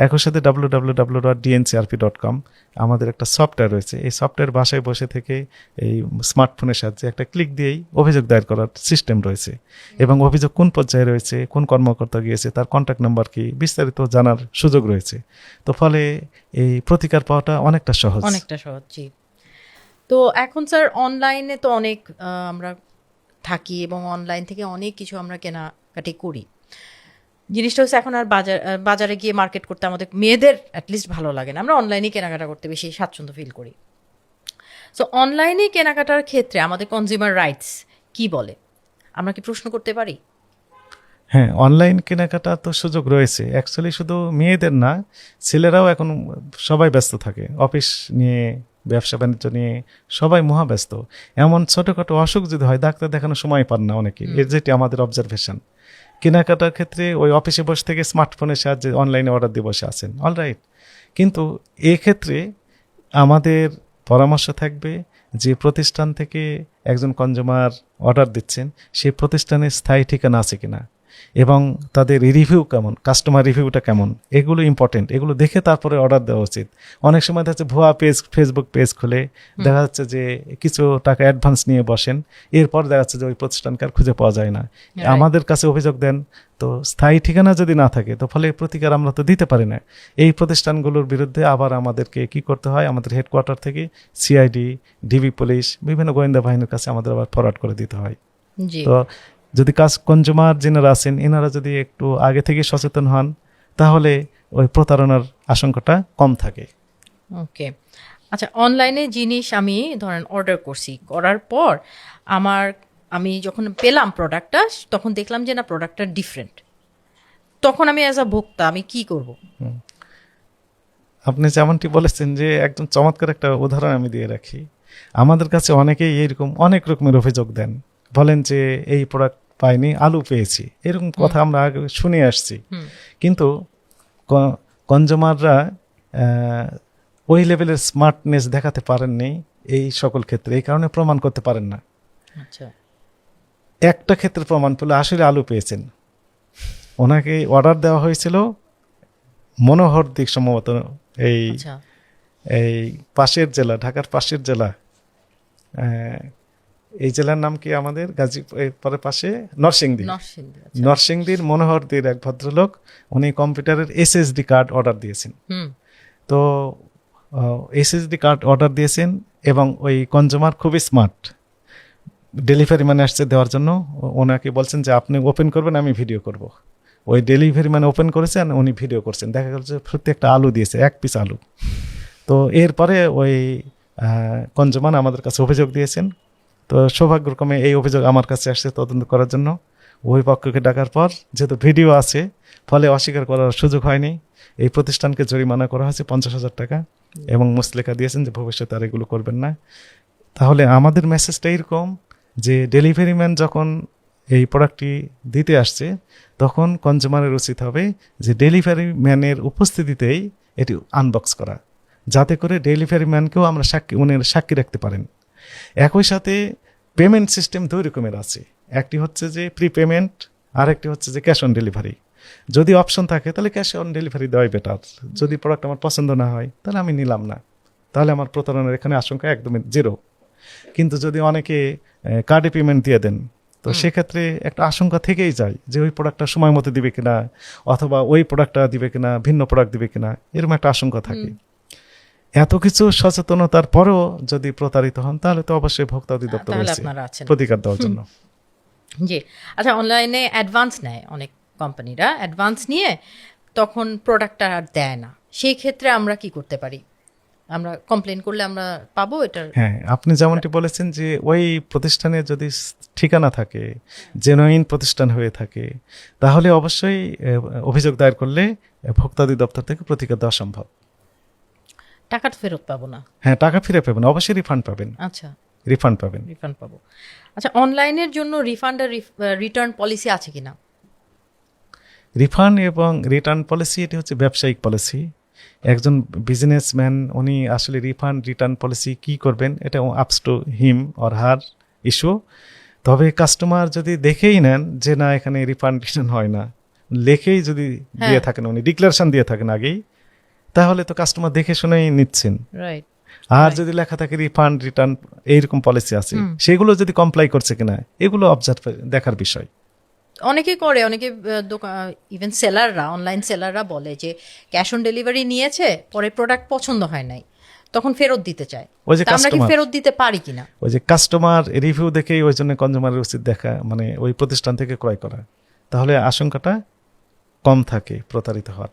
একই সাথে www.dncrp.com আমাদের একটা সফটওয়্যার রয়েছে। এই সফটওয়্যার বাসায় বসে থেকে এই স্মার্টফোনের সাহায্যে একটা ক্লিক দিয়েই অভিযোগ দায়ের করার সিস্টেম রয়েছে, এবং অভিযোগ কোন পর্যায়ে রয়েছে, কোন কর্মকর্তা গিয়েছে, তার কন্ট্যাক্ট নাম্বার কি, বিস্তারিত জানার সুযোগ রয়েছে। তো ফলে এই প্রতিকার পাওয়াটা অনেকটা সহজ। জি। তো এখন স্যার অনলাইনে তো অনেক আমরা থাকি এবং অনলাইন থেকে অনেক কিছু আমরা কেনাকাটি করি। জিনিসটা হচ্ছে এখন আর বাজারে গিয়ে মার্কেট করতে আমাদের মেয়েদের অ্যাটলিস্ট ভালো লাগে না, আমরা অনলাইনেই কেনাকাটা করতে বেশি স্বাচ্ছন্দ্য ফিল করি। সো অনলাইনে কেনাকাটার ক্ষেত্রে আমাদের কনজিউমার রাইটস কি বলে, আমরা কি প্রশ্ন করতে পারি? হ্যাঁ, অনলাইন কেনাকাটা তো সুযোগ রয়েছে। অ্যাকচুয়ালি শুধু মেয়েদের না, ছেলেরাও এখন সবাই ব্যস্ত থাকে, অফিস নিয়ে, ব্যবসা বাণিজ্য নিয়ে সবাই মহাব্যস্ত। এমন ছোটোখাটো অসুখ যদি হয়, ডাক্তার দেখানোর সময় পান না অনেকে, এর যেটি আমাদের অবজারভেশন। কেনাকাটার ক্ষেত্রে ওই অফিসে বসে থেকে স্মার্টফোনের সাহায্যে অনলাইনে অর্ডার দিয়ে বসে আছেন, অলরাইট। কিন্তু এক্ষেত্রে আমাদের পরামর্শ থাকবে যে প্রতিষ্ঠান থেকে একজন কনজিউমার অর্ডার দিচ্ছেন, সেই প্রতিষ্ঠানের স্থায়ী ঠিকানা আছে কিনা, এবং তাদের রিভিউ কেমন, কাস্টমার রিভিউটা কেমন, এগুলো ইম্পর্টেন্ট। এগুলো দেখে তারপরে অর্ডার দেওয়া উচিত। অনেক সময় দেখা যাচ্ছে ভুয়া পেজ, ফেসবুক পেজ খুলে দেখা যাচ্ছে যে কিছু টাকা অ্যাডভান্স নিয়ে বসেন, এরপর দেখা যাচ্ছে যে ওই প্রতিষ্ঠানকে আর খুঁজে পাওয়া যায় না। আমাদের কাছে অভিযোগ দেন, তো স্থায়ী ঠিকানা যদি না থাকে, তো ফলে প্রতিকার আমরা তো দিতে পারি না। এই প্রতিষ্ঠানগুলোর বিরুদ্ধে আবার আমাদেরকে কি করতে হয়, আমাদের হেডকোয়ার্টার থেকে সিআইডি, ডিবি পুলিশ, বিভিন্ন গোয়েন্দা বাহিনীর কাছে আমাদের আবার ফরওয়ার্ড করে দিতে হয়। তো যদি কনজিউমার যিনারা আছেন, এনারা যদি একটু আগে থেকে সচেতন হন, তাহলে ওই প্রতারণার আশঙ্কাটা কম থাকে। ওকে, আচ্ছা, অনলাইনে জিনিস আমি ধরেন অর্ডার করছি, করার পর আমি যখন পেলাম প্রোডাক্টটা, তখন দেখলাম যে না, প্রোডাক্টটা ডিফারেন্ট, তখন আমি অ্যাজ আ ভোক্তা আমি কি করব? আপনি যেমনটি বলেছেন, যে একদম চমৎকার একটা উদাহরণ আমি দিয়ে রাখি। আমাদের কাছে অনেকেই এইরকম অনেক রকমের অভিযোগ দেন, বলেন যে এই প্রোডাক্ট পাইনি, আলু পেয়েছি, এরকম কথা আমরা আগে শুনে আসছি। কিন্তু কনজিউমাররা ওই লেভেলের স্মার্টনেস দেখাতে পারেননি এই সকল ক্ষেত্রে, এই কারণে প্রমাণ করতে পারেন না। আচ্ছা, একটা ক্ষেত্রে প্রমাণ পেলে আসলে আলু পেয়েছেন। ওনাকে অর্ডার দেওয়া হয়েছিল মনোহর দিক, সম্ভবত এই পাশের জেলা, ঢাকার পাশের জেলা, এই জেলার নাম কি আমাদের গাজীপুরের পাশে নরসিংদী। নরসিংদীর মনোহরদীর এক ভদ্রলোক, উনি কম্পিউটারের এসএসডি কার্ড অর্ডার দিয়েছেন। তো এসএসডি কার্ড অর্ডার দিয়েছেন, এবং ওই কনজিউমার খুবই স্মার্ট, ডেলিভারি ম্যান আসছে দেওয়ার জন্য, ওনাকে বলছেন যে আপনি ওপেন করবেন, আমি ভিডিও করব। ওই ডেলিভারি ম্যান ওপেন করেছেন, উনি ভিডিও করছেন, দেখা গেল যে সত্যি একটা আলু দিয়েছে, 1 পিস আলু। তো এরপরে ওই কনজিউমার আমাদের কাছে অভিযোগ দিয়েছেন। তো সৌভাগ্যক্রমে এই অভিযোগ আমার কাছে আসছে তদন্ত করার জন্য। ওই পক্ষকে ডাকার পর যেহেতু ভিডিও আছে, ফলে অস্বীকার করার সুযোগ হয়নি। এই প্রতিষ্ঠানকে জরিমানা করা হয়েছে 50,000 টাকা। এবং মুসলেখা দিয়েছেন যে ভবিষ্যতে আর এগুলো করবেন না। তাহলে আমাদের মেসেজটা এরকম যে ডেলিভারি ম্যান যখন এই প্রোডাক্টটি দিতে আসছে তখন কনজিউমারের উচিত হবে যে ডেলিভারি ম্যানের উপস্থিতিতেই এটি আনবক্স করা, যাতে করে ডেলিভারি ম্যানকেও আমরা সাক্ষী রাখতে পারেন। একই সাথে পেমেন্ট সিস্টেম দুই রকমের আছে, একটি হচ্ছে যে প্রি পেমেন্ট, আর একটি হচ্ছে যে ক্যাশ অন ডেলিভারি। যদি অপশন থাকে তাহলে ক্যাশ অন ডেলিভারি দেওয়াই বেটার। যদি প্রোডাক্ট আমার পছন্দ না হয় তাহলে আমি নিলাম না, তাহলে আমার প্রতারণার এখানে আশঙ্কা একদমই জিরো। কিন্তু যদি অনেকে কার্ডে পেমেন্ট দিয়ে দেন তো সেক্ষেত্রে একটা আশঙ্কা থেকেই যায় যে ওই প্রোডাক্টটা সময় মতো দিবে কিনা, অথবা ওই প্রোডাক্টটা দিবে কিনা, ভিন্ন প্রোডাক্ট দিবে কিনা, এরকম একটা আশঙ্কা থাকে। এত কিছু সচেতনতার পরেও যদি প্রতারিত হন তাহলে তো অবশ্যই ভোক্তা অধিদপ্তর তাহলে রয়েছে আপনারা আছেন। প্রতিকার দেওয়ার জন্য। জি, আচ্ছা, অনলাইনে অ্যাডভান্স নেয় অনেক কোম্পানিরা, অ্যাডভান্স নিয়ে তখন প্রোডাক্টটা আর দেয় না, সেই ক্ষেত্রে আমরা কি করতে পারি? আমরা কমপ্লেন করলে আমরা পাবো এটার? হ্যাঁ, আপনি যেমনটি বলেছেন যে ওই প্রতিষ্ঠানে যদি ঠিকানা থাকে, জেনুইন প্রতিষ্ঠান হয়ে থাকে, তাহলে অবশ্যই অভিযোগ দায়ের করলে ভোক্তা অধিদপ্তর থেকে প্রতিকার দেওয়া সম্ভব। টাকাটা ফেরত পাবো না? হ্যাঁ, টাকা ফিরে পাবেন, অবশ্যই রিফান্ড পাবেন, আচ্ছা, রিফান্ড পাবেন। রিফান্ড পাবো। আচ্ছা, অনলাইনের জন্য রিফান্ড আর রিটার্ন পলিসি আছে কিনা? রিফান্ড এবং রিটার্ন পলিসি এটি হচ্ছে ব্যবসায়িক পলিসি। একজন বিজনেসম্যান উনি আসলে রিফান্ড রিটার্ন পলিসি কি করবেন এটা আপস to him or her issue. তবে কাস্টমার যদি দেখেই নেন যে না এখানে রিফান্ড রিটার্ন হয় না, লেখেই যদি দিয়ে থাকেন, উনি ডিক্লারেশন দিয়ে থাকেন আগেই, তাহলে তো কাস্টমার দেখে শুনেই নিচ্ছেন। রাইট। আর যদি লেখা থাকে রিফান্ড রিটার্ন এইরকম পলিসি আছে, সেগুলো যদি কমপ্লাই করছে কিনা এগুলো অবজার্ভ দেখার বিষয়। অনেকে করে, অনেকে ইভেন সেলাররা, অনলাইন সেলাররা বলে যে ক্যাশ অন ডেলিভারি নিয়েছে, পরে প্রোডাক্ট পছন্দ হয় নাই, তখন ফেরত দিতে চায়। ওই যে তা আমরা কি কাস্টমার, ফেরত দিতে পারি কিনা? ওই যে কাস্টমার রিভিউ দেখেই ওই জন্য কনজিউমারের উচিত দেখা, মানে ওই প্রতিষ্ঠান থেকে ক্রয় করা, তাহলে আশঙ্কাটা কম থাকে প্রতারিত হওয়ার।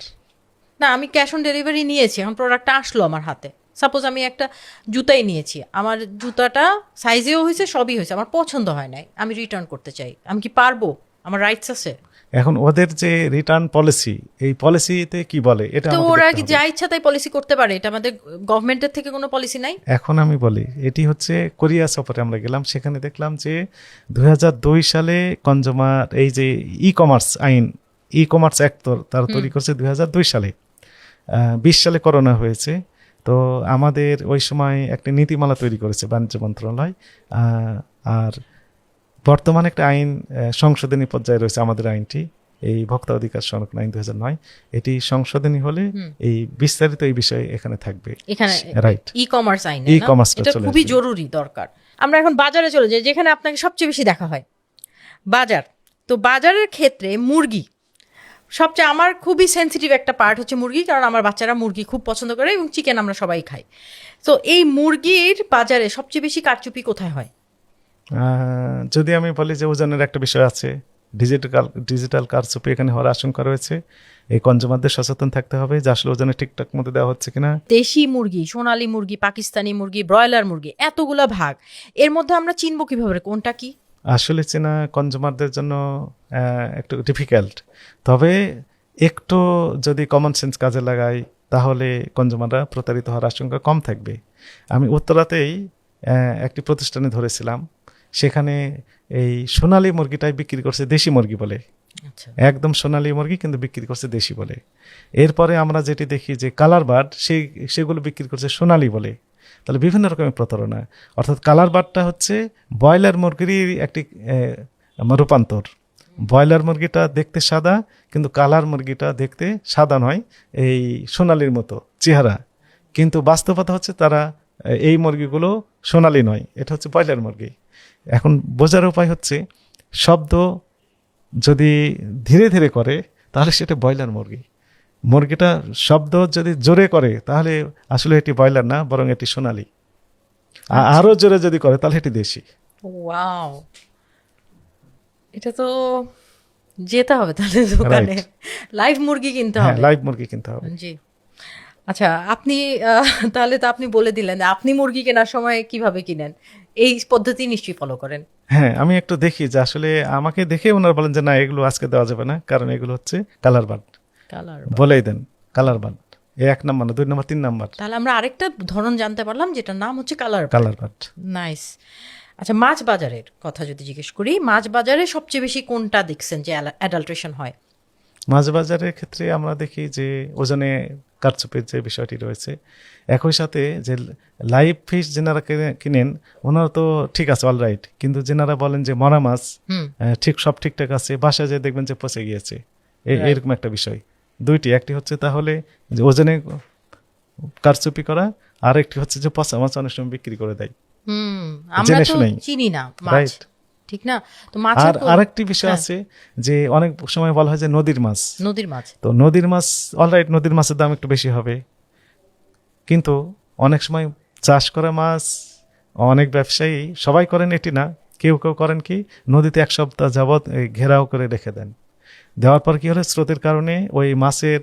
না, আমি ক্যাশ অন ডেলিভারি নিয়েছি, এখন প্রোডাক্টটা আসলো আমার হাতে, সাপোজ আমি একটা জুতাই নিয়েছি, আমার জুতাটা সাইজেও হয়েছে, সবই হয়েছে, আমার পছন্দ হয় নাই, আমি রিটার্ন করতে চাই, আমি কি পারবো? আমার রাইটস আছে? এখন ওদের যে রিটার্ন পলিসি, এই পলিসিতে কি বলে এটা তো আমাকে ওরা দেখতে কি হবে। যা ইচ্ছা তাই পলিসি করতে পারে? এটা আমাদের গভর্নমেন্টের থেকে কোনো পলিসি নাই? এখন আমি বলি, এটি হচ্ছে কোরিয়া সফরে আমরা গেলাম, সেখানে দেখলাম যে 2002 সালে কনজিউমার এই যে ই কমার্স আইন, ই কমার্স অ্যাক্ট তারা তৈরি করছে 2002 সালে। 20 সালে করোনা হয়েছে, তো আমাদের ওই সময় একটা নীতিমালা তৈরি করেছে বাণিজ্য মন্ত্রণালয়। আর বর্তমানে একটা আইন সংশোধনী পর্যায়ে রয়েছে আমাদের আইনটি, এই ভোক্তা অধিকার সংরক্ষণ আইন 2009। এটি সংশোধনী হলে এই বিস্তারিত এই বিষয়ে এখানে থাকবে। এখানে রাইট, ই কমার্স আইন, ই কমার্সটা এটা চলে খুবই আসবে। জরুরি দরকার। আমরা এখন বাজারে চলে যাই, যেখানে আপনাকে সবচেয়ে বেশি দেখা হয়, বাজার। তো বাজারের ক্ষেত্রে মুরগি সবচেয়ে, আমার খুবই সেনসিটিভ একটা পার্ট হচ্ছে মুরগি, কারণ আমার বাচ্চারা মুরগি খুব পছন্দ করে এবং চিকেন আমরা সবাই খাই। তো এই মুরগির বাজারে সবচেয়ে বেশি কারচুপি কোথায় হয়? যদি আমি বলি যে ওজনের একটা বিষয় আছে, ডিজিটাল কারচুপি এখানে হওয়ার আশঙ্কা রয়েছে। এই কনজিউমারদের সচেতন থাকতে হবে যে আসলে ওজনে ঠিকঠাক মতো দেওয়া হচ্ছে কিনা। দেশি মুরগি, সোনালী মুরগি, পাকিস্তানি মুরগি, ব্রয়লার মুরগি, এতগুলা ভাগ, এর মধ্যে আমরা চিনবো কিভাবে কোনটা কি? আসলে চেনা কনজিউমারদের জন্য একটু ডিফিকাল্ট, তবে একটু যদি কমন সেন্স কাজে লাগাই তাহলে কনজিউমাররা প্রতারিত হওয়ার আশঙ্কা কম থাকবে। আমি উত্তরাতেই একটি প্রতিষ্ঠানে ধরেছিলাম, সেখানে এই সোনালী মুরগিটাই বিক্রি করছে দেশি মুরগি বলে, আচ্ছা, একদম সোনালী মুরগি কিন্তু বিক্রি করছে দেশি বলে। এরপরে আমরা যেটি দেখি যে কালার বার্ড, সেগুলো বিক্রি করছে সোনালী বলে। তাহলে বিভিন্ন রকমের প্রতারণা, অর্থাৎ কালার বার্ডটা হচ্ছে ব্রয়লার মুরগিরই একটি রূপান্তর। ব্রয়লার মুরগিটা দেখতে সাদা, কিন্তু কালার মুরগিটা দেখতে সাদা নয়, এই সোনালির মতো চেহারা, কিন্তু বাস্তবতা হচ্ছে তারা এই মুরগিগুলো সোনালি নয়, এটা হচ্ছে ব্রয়লার মুরগি। এখন বোঝার উপায় হচ্ছে শব্দ যদি ধীরে ধীরে করে তাহলে সেটা ব্রয়লার মুরগি, মুরগিটা শব্দ যদি জোরে করে তাহলে আসলে এটি ব্রয়লার না, বরং এটি সোনালি। আরো জোরে যদি করে তাহলে এটি দেশি। ওয়াও, এটা তো যেতে হবে তাহলে দোকানে, লাইভ মুরগি কিনতে হ্যাঁ, হবে। লাইভ মুরগি কিনতে হবে। জি, আচ্ছা, আপনি তাহলে তো আপনি বলে দিলেন আপনি মুরগি কেনার সময় কিভাবে কিনেন, এই পদ্ধতি নিশ্চয়ই ফলো করেন। হ্যাঁ, আমি একটু দেখি যে আসলে আমাকে দেখে ওনারা বলেন যে না এগুলো আজকে দেওয়া যাবে না, কারণ এগুলো হচ্ছে কালার বার্ড, কালার, বলেই দেন কালার বার্ড। এই 1 নাম্বার না 2 নাম্বার 3 নাম্বার তাহলে আমরা আরেকটা ধরন জানতে পারলাম, যেটার নাম হচ্ছে কালার। Colour but. নাইস। আচ্ছা, মাছ বাজারের কথা যদি জিজ্ঞেস করি, মাছ বাজারে সবচেয়ে বেশি কোনটা দেখছেন যে অ্যাডাল্ট্রেশন হয়? মাছ বাজারের ক্ষেত্রে আমরা দেখি যে ওজনে কারচুপির যে বিষয়টি রয়েছে, একই সাথে যে লাইভ ফিশ যেনারা কিনেন ওনারা তো ঠিক আছে অলরাইট, কিন্তু যেনারা বলেন যে মরা মাছ ঠিক সব ঠিকঠাক আছে, বাসায় যে দেখবেন যে পচে গিয়েছে, এরকম একটা বিষয়। দুইটি, একটি হচ্ছে তাহলে যে ওজনে কারচুপি করা, আর একটি হচ্ছে যে পচা মাছ অনেক সময় বিক্রি করে দেয় আমরা জেনে তো শুনেই। চিনি না মাছ, রাইট। ঠিক না? তো মাছের আর আরেকটি বিষয় আছে যে অনেক সময় বলা হয় যে নদীর মাছ, নদীর মাছ। তো নদীর মাছ অলরাইট, নদীর মাছের দাম একটু বেশি হবে, কিন্তু অনেক সময় চাষ করা মাছ অনেক ব্যবসায়ী সবাই করেন এটি না, কেউ কেউ করেন কি নদীতে 1 সপ্তাহ যাবৎ ঘেরাও করে রেখে দেন, দেওয়ার পর কি হলে স্রোতের কারণে ওই মাছের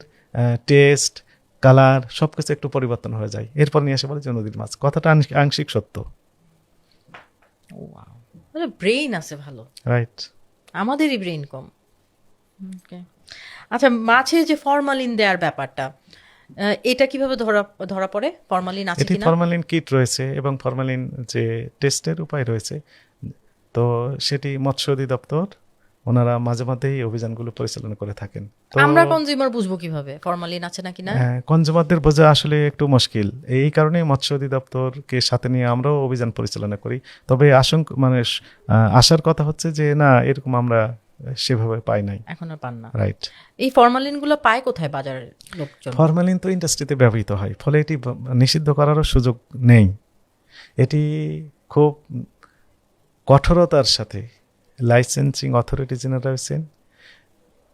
টেস্ট, কালার সবকিছু একটু পরিবর্তন হয়ে যায়, এরপর নিয়ে এসে বলে যে নদীর মাছ। কথাটা আংশিক সত্য। ব্রেইন আছে ভালো, রাইট। আমাদেরই ব্রেইন কম। Okay. আচ্ছা, মাছে যে ফরমালিন দেওয়ার ব্যাপারটা, এটা কিভাবে ধরা পড়ে? ফরমালিন আছে এটি কিনা? ফরমালিন কিট রয়েছে এবং ফরমালিন যে টেস্টের উপায় রয়েছে, তো সেটি মৎস্য অধিদপ্তর ওনারা মাঝে মধ্যেই অভিযানগুলো পরিচালনা করে থাকেন। তো আমরা কনজিউমার বুঝবো কিভাবে ফরমালিন আছে নাকি না? কনজিউমারদের বোঝা আসলে একটু মুশকিল, এই কারণেই মৎস্য অধিদপ্তরকে সাথে নিয়ে আমরাও অভিযান পরিচালনা করি। তবে আশার কথা হচ্ছে যে না, এরকম আমরা সেভাবে পাই নাই, এখনো পান না। রাইট। এই ফরমালিন গুলো পায় কোথায় বাজারের লোকজন? ফরমালিন তো ইন্ডাস্ট্রিতে ব্যবহৃত হয়, ফলে এটি নিষিদ্ধ করারও সুযোগ নেই। এটি খুব কঠোরতার সাথে লাইসেন্সিং অথরিটি যেনারা রয়েছেন,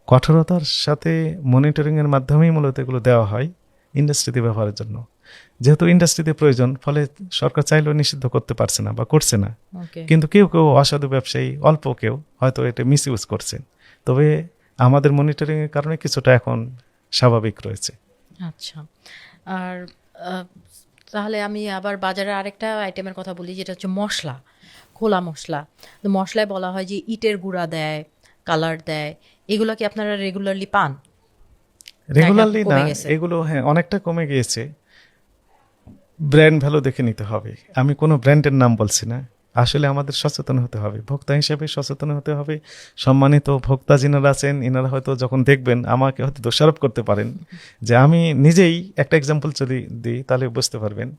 কঠোরতার সাথে মনিটরিংয়ের মাধ্যমেই মূলত এগুলো দেওয়া হয় ইন্ডাস্ট্রিতে ব্যবহারের জন্য। যেহেতু ইন্ডাস্ট্রিতে প্রয়োজন, ফলে সরকার চাইলেও নিষিদ্ধ করতে পারছে না বা করছে না। Okay. কিন্তু কেউ কেউ অসাধু ব্যবসায়ী অল্প কেউ হয়তো এটা মিসইউজ করছেন, তবে আমাদের মনিটরিংয়ের কারণে কিছুটা এখন স্বাভাবিক রয়েছে। আচ্ছা, আর তাহলে আমি আবার বাজারে আরেকটা আইটেমের কথা বলি, যেটা হচ্ছে মশলা, খোলা মশলা। তো মশলায় বলা হয় যে ইটের গুঁড়া দেয়, কালার দেয়, এগুলো কি আপনারা রেগুলারলি পান? রেগুলারলি কমে না, গেছে? এগুলো হ্যাঁ অনেকটা কমে গিয়েছে। ব্র্যান্ড ভ্যালু দেখে নিতে হবে। আমি কোনো ব্র্যান্ডের নাম বলছি না, আসলে আমাদের সচেতন হতে হবে, ভোক্তা হিসেবে সচেতন হতে হবে। সম্মানিত ভোক্তা যিনারা আছেন, এনারা হয়তো যখন দেখবেন আমাকে হয়তো দোষারোপ করতে পারেন, যে আমি নিজেই একটা এক্সাম্পল যদি দিই তাহলে বুঝতে পারবেন।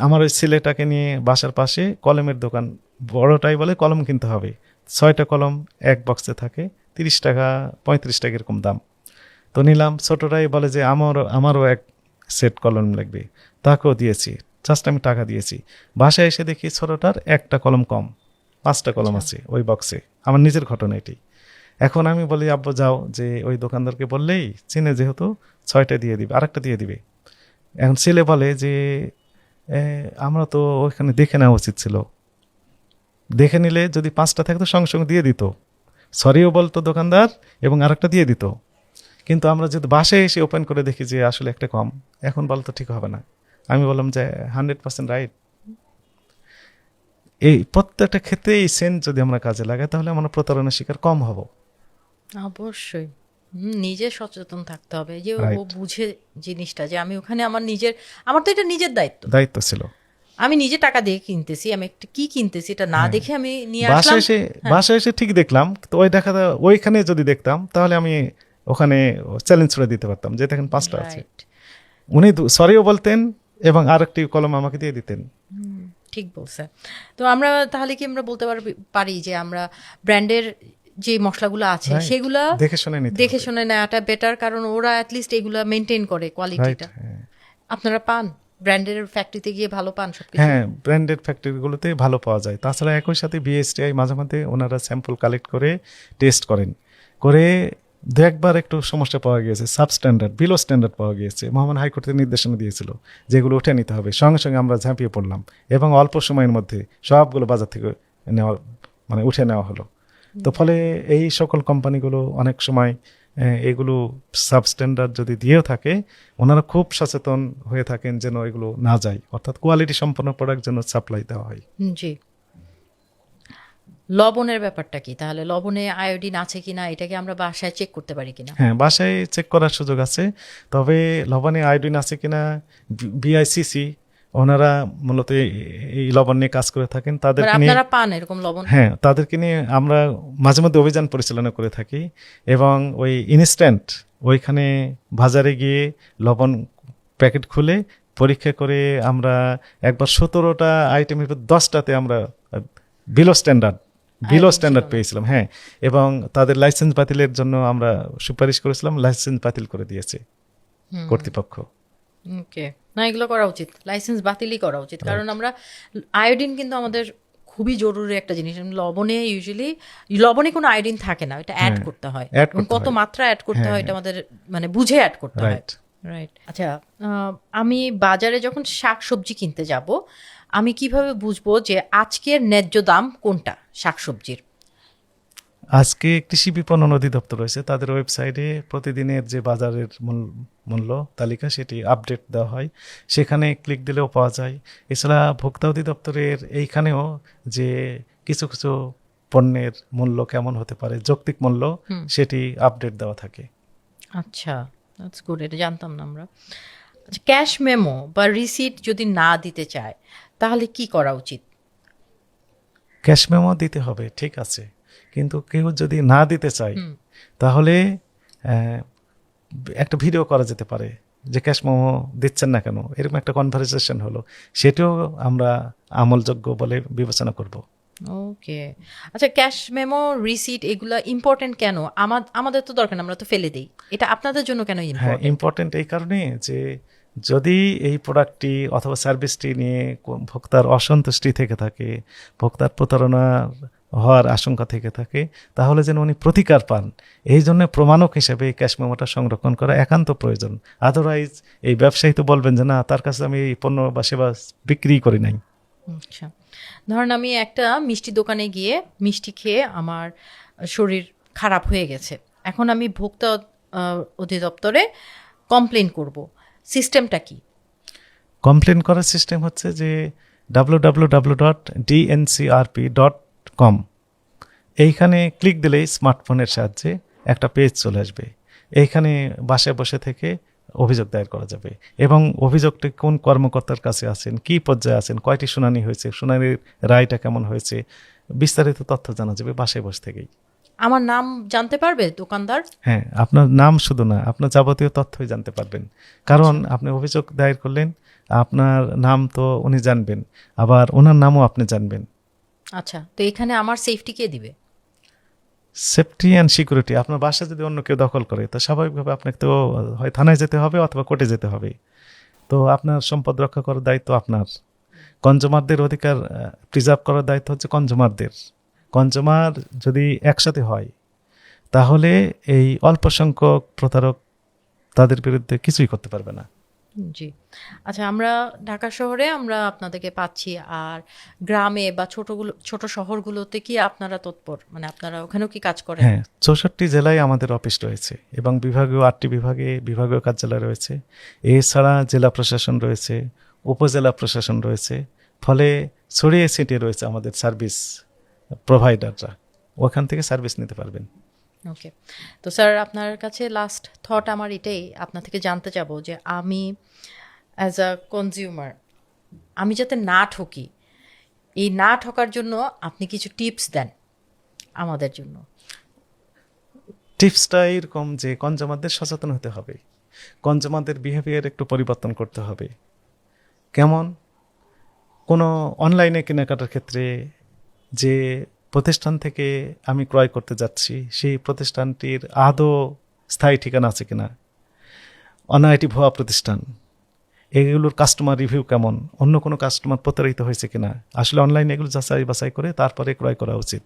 আমার ওই ছেলেটাকে নিয়ে বাসার পাশে কলমের দোকান, বড়টাই বলে কলম কিনতে হবে, 6টা কলম এক বক্সে থাকে, 30 টাকা 35 টাকা এরকম দাম। তো নিলাম, ছোটটাই বলে যে আমারও এক সেট কলম লাগবে, তাকেও দিয়েছি, জাস্ট আমি টাকা দিয়েছি। বাসায় এসে দেখি ছোটটার একটা কলম কম, 5টা কলম আছে ওই বক্সে। আমার নিজের ঘটনা এটি। এখন আমি বলি আব্বু যাও, যে ওই দোকানদারকে বললেই চিনে যেহেতু 6টা দিয়ে দিবে, আরেকটা দিয়ে দিবে। এখন ছেলে বলে যে আমরা তো ওইখানে দেখে নেওয়া উচিত ছিল, দেখে নিলে যদি 5টা থাকতো সঙ্গে সঙ্গে দিয়ে দিত, সরিও বলতো দোকানদার এবং আরেকটা দিয়ে দিত। কিন্তু আমরা যদি বাসায় এসে ওপেন করে দেখি যে আসলে একটা কম, এখন বলতো ঠিক হবে না। আমি বললাম যে 100% রাইট। এই প্রত্যেকটা ক্ষেত্রে এই সেন্স যদি আমরা কাজে লাগাই তাহলে আমরা প্রতারণার শিকার কম হব। অবশ্যই নিজে সচেতন থাকতে হবে, যে ও Right. বুঝে জিনিসটা, যে আমি ওখানে আমার তো এটা নিজের দায়িত্ব ছিল। আমি নিজে টাকা দিয়ে কিনতেছি, আমি একটা কি কিনতেছি এটা না দেখে আমি নিয়ে বাসায় আসলাম। বাসায় এসে ঠিক দেখলাম, তো ওইখানে যদি দেখতাম তাহলে আমি ওখানে চ্যালেঞ্জ করে দিতে পারতাম যে দেখেন 5টা আছে। Right. উনি সরিও বলতেন এবং আরেকটি কলম আমাকে দিয়ে দিতেন। ঠিক বলছে। তো আমরা তাহলে কি আমরা বলতে পারি যে আমরা ব্র্যান্ডের যে মশলাগুলো আছে Right. সেগুলা দেখে শুনে নিতে দেখে হবে। শুনে নেওয়াটা বেটার, কারণ ওরা অ্যাটলিস্ট এগুলা মেনটেন করে কোয়ালিটিটা। Right, হ্যাঁ। আপনারা পান ব্র্যান্ডের ফ্যাক্টরিতে গিয়ে ভালো পান সবকিছু? হ্যাঁ, ব্র্যান্ডেড ফ্যাক্টরিগুলোতে ভালো পাওয়া যায়। তাছাড়া একই সাথে বিএসটিআই মাঝে মাঝে ওনারা স্যাম্পল কালেক্ট করে টেস্ট করেন, করে দু একবার একটু সমস্যা পাওয়া গিয়েছে, সাবস্ট্যান্ডার্ড বিলো স্ট্যান্ডার্ড পাওয়া গিয়েছে। মহামান্য হাইকোর্টের নির্দেশনা দিয়েছিল যেগুলো উঠে নিতে হবে, সঙ্গে সঙ্গে আমরা ঝাঁপিয়ে পড়লাম এবং অল্প সময়ের মধ্যে সবগুলো বাজার থেকে উঠে নেওয়া হলো। তো ফলে এই সকল কোম্পানিগুলো অনেক সময় এগুলো সাবস্ট্যান্ডার্ড যদি দিয়েও থাকে, ওনারা খুব সচেতন হয়ে থাকেন যেন এগুলো না যায়, অর্থাৎ কোয়ালিটি সম্পন্ন প্রোডাক্ট যেন সাপ্লাই দেওয়া হয়। জি। লবণের ব্যাপারটা কি তাহলে? লবণে আয়োডিন আছে কিনা এটাকে আমরা বাসায় চেক করতে পারি কিনা? হ্যাঁ, বাসায় চেক করার সুযোগ আছে, তবে লবণে আয়োডিন আছে কিনা বিআইসিসি ওনারা মূলত এই লবণ নিয়ে কাজ করে থাকেন, তাদেরকে নিয়ে আপনারা পান এরকম লবণ? হ্যাঁ, তাদেরকে নিয়ে আমরা মাঝে মধ্যে অভিযান পরিচালনা করে থাকি, এবং ওই ইনস্ট্যান্ট ওইখানে বাজারে গিয়ে লবণ প্যাকেট খুলে পরীক্ষা করে আমরা একবার 17টা আইটেমের 10টাতে আমরা বিলো স্ট্যান্ডার্ড পেয়েছিলাম। হ্যাঁ, এবং তাদের লাইসেন্স বাতিলের জন্য আমরা সুপারিশ করেছিলাম, লাইসেন্স বাতিল করে দিয়েছে কর্তৃপক্ষ। ওকে, না এগুলো করা উচিত, লাইসেন্স বাতিলই করা উচিত, কারণ আমরা আয়োডিন কিন্তু আমাদের খুবই জরুরি একটা জিনিস। লবণে ইউজুয়ালি লবণে কোনো আয়োডিন থাকে না, এটা অ্যাড করতে হয়, add এবং করতে কত হয়। মাত্রা অ্যাড করতে হয় এটা আমাদের মানে বুঝে অ্যাড করতে হয়। রাইট। রাইট। আচ্ছা, আমি বাজারে যখন শাক সবজি কিনতে যাব, আমি কিভাবে বুঝবো যে আজকের ন্যায্য দাম কোনটা শাকসবজির? আজকে কৃষি বিপণন অধিদপ্তর রয়েছে, তাদের ওয়েবসাইটে প্রতিদিনের যে বাজারের মূল্য তালিকা সেটি আপডেট দেওয়া হয়, সেখানে ক্লিক দিলেও পাওয়া যায়। এছাড়া ভোক্তা অধিদপ্তরের এইখানেও যে কিছু কিছু পণ্যের মূল্য কেমন হতে পারে, যৌক্তিক মূল্য, সেটি আপডেট দেওয়া থাকে। আচ্ছা, দ্যাটস গুড, এটা জানতাম না আমরা। আচ্ছা, ক্যাশ মেমো বা রিসিট যদি না দিতে চায় তাহলে কি করা উচিত? ক্যাশ মেমো দিতে হবে, ঠিক আছে, কিন্তু কেউ যদি না দিতে চায় তাহলে একটা ভিডিও করা যেতে পারে যে ক্যাশ মেমো দিচ্ছেন না কেন, এরকম একটা কনভারসেশন হলো, সেটাও আমরা আমলযোগ্য বলে বিবেচনা করব। ওকে। আচ্ছা, ক্যাশ মেমো রিসিট এগুলা ইম্পর্টেন্ট কেন? আমাদের তো দরকার না, আমরা তো ফেলে দেই, এটা আপনাদের জন্য কেন হ্যাঁ, ইম্পর্টেন্ট? ইম্পর্টেন্ট এই কারণে যে যদি এই প্রোডাক্টটি অথবা সার্ভিসটি নিয়ে ভোক্তার অসন্তুষ্টি থেকে থাকে, ভোক্তার প্রতারণা হওয়ার আশঙ্কা থেকে থাকে, তাহলে যেন উনি প্রতিকার পান, এই জন্য প্রমাণক হিসেবে এই ক্যাশ মেমোটা সংরক্ষণ করা একান্ত প্রয়োজন। আদারওয়াইজ এই ব্যবসায়ী তো বলবেন যে না, তার কাছে আমি এই পণ্য বা সেবা বিক্রি করি নাই। আচ্ছা, ধরেন আমি একটা মিষ্টি দোকানে গিয়ে মিষ্টি খেয়ে আমার শরীর খারাপ হয়ে গেছে, এখন আমি ভোক্তা অধিদপ্তরে কমপ্লেন করব, সিস্টেমটা কি? কমপ্লেন করার সিস্টেম হচ্ছে যে www.dncrp.com, এইখানে ক্লিক দিলেই স্মার্টফোনের সাহায্যে একটা পেজ চলে আসবে, এইখানে বাসায় বসে থেকে অভিযোগ দায়ের করা যাবে, এবং অভিযোগটি কোন কর্মকর্তার কাছে আছেন, কি পর্যায়ে আছেন, কয়টি শুনানি হয়েছে, শুনানির রায়টা কেমন হয়েছে, বিস্তারিত তথ্য জানা যাবে বাসায় বসে থেকেই। আমার নাম জানতে পারবে দোকানদার? হ্যাঁ, আপনার নাম শুধু না, আপনার যাবতীয় তথ্যই জানতে পারবেন, কারণ আপনি অভিযোগ দায়ের করলেন, আপনার নাম তো উনি জানবেন, আবার ওনার নামও আপনি জানবেন। আচ্ছা, তো এখানে আমার সেফটি কে দিবে? সেফটি অ্যান্ড সিকিউরিটি, আপনার বাসা যদি অন্য কেউ দখল করে তো স্বাভাবিকভাবে আপনাকে তো হয় থানায় যেতে হবে অথবা কোর্টে যেতে হবে, তো আপনার সম্পদ রক্ষা করার দায়িত্ব আপনার। কনজুমারদের অধিকার প্রিজার্ভ করার দায়িত্ব হচ্ছে কনজুমারদের। কনজুমার যদি একসাথে হয় তাহলে এই অল্প সংখ্যক প্রতারক তাদের বিরুদ্ধে কিছুই করতে পারবে না। জি। আচ্ছা, আমরা ঢাকা শহরে আমরা আপনাদেরকে পাচ্ছি, আর গ্রামে বা ছোট শহরগুলোতে কি আপনারা তৎপর, মানে আপনারা ওখানেও কি কাজ করেন? হ্যাঁ, 64 জেলায় আমাদের অফিস রয়েছে, এবং বিভাগীয় 8টি বিভাগে বিভাগীয় কার্যালয় রয়েছে, এছাড়া জেলা প্রশাসন রয়েছে, উপজেলা প্রশাসন রয়েছে, ফলে ছড়িয়ে ছিটিয়ে রয়েছে আমাদের সার্ভিস প্রোভাইডাররা, ওখান থেকে সার্ভিস নিতে পারবেন। ওকে, তো স্যার আপনার কাছে লাস্ট থট আমার এটাই, আপনার থেকে জানতে চাবো যে আমি অ্যাজ আ কনজিউমার আমি যাতে না ঠকি, এই না ঠকার জন্য আপনি কিছু টিপস দেন আমাদের জন্য। টিপসটা এরকম যে কনজুমারদের সচেতন হতে হবে, কনজুমারদের বিহেভিয়ার একটু পরিবর্তন করতে হবে। কেমন? কোনো অনলাইনে কেনাকাটার ক্ষেত্রে যে প্রতিষ্ঠান থেকে আমি ক্রয় করতে যাচ্ছি সেই প্রতিষ্ঠানটির আদৌ স্থায়ী ঠিকানা আছে কিনা, অনআইটি ভুয়া প্রতিষ্ঠান, এগুলোর কাস্টমার রিভিউ কেমন, অন্য কোনো কাস্টমার প্রতারিত হয়েছে কিনা, আসলে অনলাইনে এগুলো যাচাই বাছাই করে তারপরে ক্রয় করা উচিত।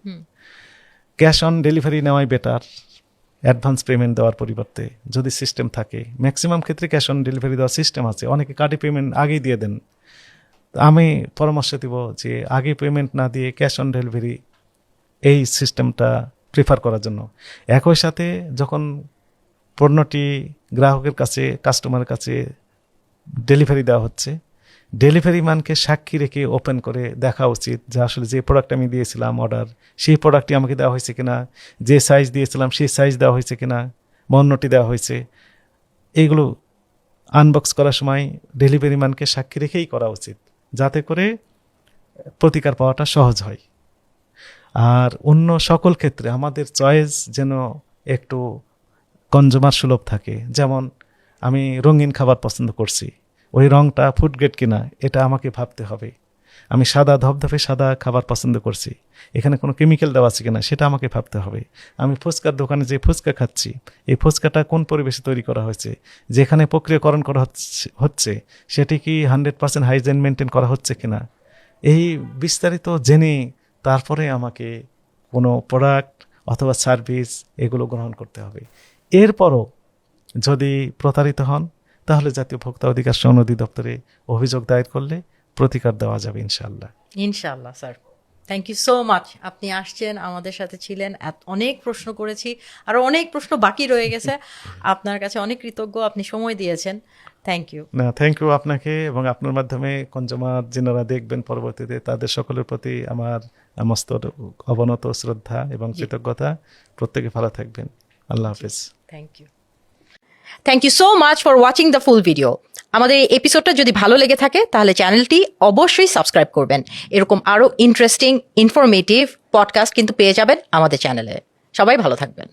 ক্যাশ অন ডেলিভারি নেওয়াই বেটার, অ্যাডভান্স পেমেন্ট দেওয়ার পরিবর্তে যদি সিস্টেম থাকে। ম্যাক্সিমাম ক্ষেত্রে ক্যাশ অন ডেলিভারি দেওয়ার সিস্টেম আছে, অনেকে কার্ডে পেমেন্ট আগেই দিয়ে দেন। আমি পরামর্শ দিব যে আগে পেমেন্ট না দিয়ে ক্যাশ অন ডেলিভারি এই সিস্টেমটা প্রিফার করার জন্য। একই সাথে যখন পণ্যটি গ্রাহকের কাছে, কাস্টমারের কাছে ডেলিভারি দেওয়া হচ্ছে, ডেলিভারি ম্যানকে সাক্ষী রেখে ওপেন করে দেখা উচিত যে আসলে যে প্রোডাক্ট আমি দিয়েছিলাম অর্ডার, সেই প্রোডাক্টটি আমাকে দেওয়া হয়েছে কিনা, যে সাইজ দিয়েছিলাম সেই সাইজ দেওয়া হয়েছে কিনা, অন্যটি দেওয়া হয়েছে। এইগুলো আনবক্স করার সময় ডেলিভারি ম্যানকে সাক্ষী রেখেই করা উচিত, যাতে করে প্রতিকার পাওয়াটা সহজ হয়। আর অন্য সকল ক্ষেত্রে আমাদের চয়েস যেন একটু কনজুমার সুলভ থাকে। যেমন আমি রঙিন খাবার পছন্দ করছি, ওই রঙটা ফুড গ্রেড কিনা এটা আমাকে ভাবতে হবে। আমি সাদা ধবধবে সাদা খাবার পছন্দ করছি, এখানে কোনো কেমিক্যাল দেওয়া আছে কিনা সেটা আমাকে ভাবতে হবে। আমি ফুচকার দোকানে যে ফুচকা খাচ্ছি, এই ফুচকাটা কোন পরিবেশে তৈরি করা হয়েছে, যেখানে প্রক্রিয়াকরণ করা হচ্ছে সেটি কি 100% হাইজেন মেনটেন করা হচ্ছে কিনা, এই বিস্তারিত জেনে তারপরে আমাকে কোনো প্রোডাক্ট অথবা সার্ভিস এগুলো গ্রহণ করতে হবে। এরপরও যদি প্রতারিত হন তাহলে জাতীয় ভোক্তা অধিকার সংরক্ষণ অধিদপ্তরে অভিযোগ দায়ের করলে প্রতিকার দেওয়া যাবে ইনশাআল্লাহ। ইনশাআল্লাহ sir, thank you so much. আপনি আসছেন, আমাদের সাথে ছিলেন, অনেক প্রশ্ন করেছি, আরও অনেক প্রশ্ন বাকি রয়ে গেছে। আপনার কাছে অনেক কৃতজ্ঞ, আপনি সময় দিয়েছেন। Thank you. না, থ্যাংক ইউ আপনাকে, এবং আপনার মাধ্যমে কনজুমার যিনারা দেখবেন পরবর্তীতে তাদের সকলের প্রতি আমার মস্ত অবনত শ্রদ্ধা এবং কৃতজ্ঞতা। প্রত্যেকে ভালো থাকবেন। আল্লাহ হাফেজ। Thank you. Thank you so much for watching the full video. আমাদের এই এপিসোডটা যদি ভালো লেগে থাকে তাহলে চ্যানেলটি অবশ্যই সাবস্ক্রাইব করবেন। এরকম আরও ইন্টারেস্টিং ইনফরমেটিভ পডকাস্ট কিন্তু পেয়ে যাবেন আমাদের চ্যানেলে। সবাই ভালো থাকবেন।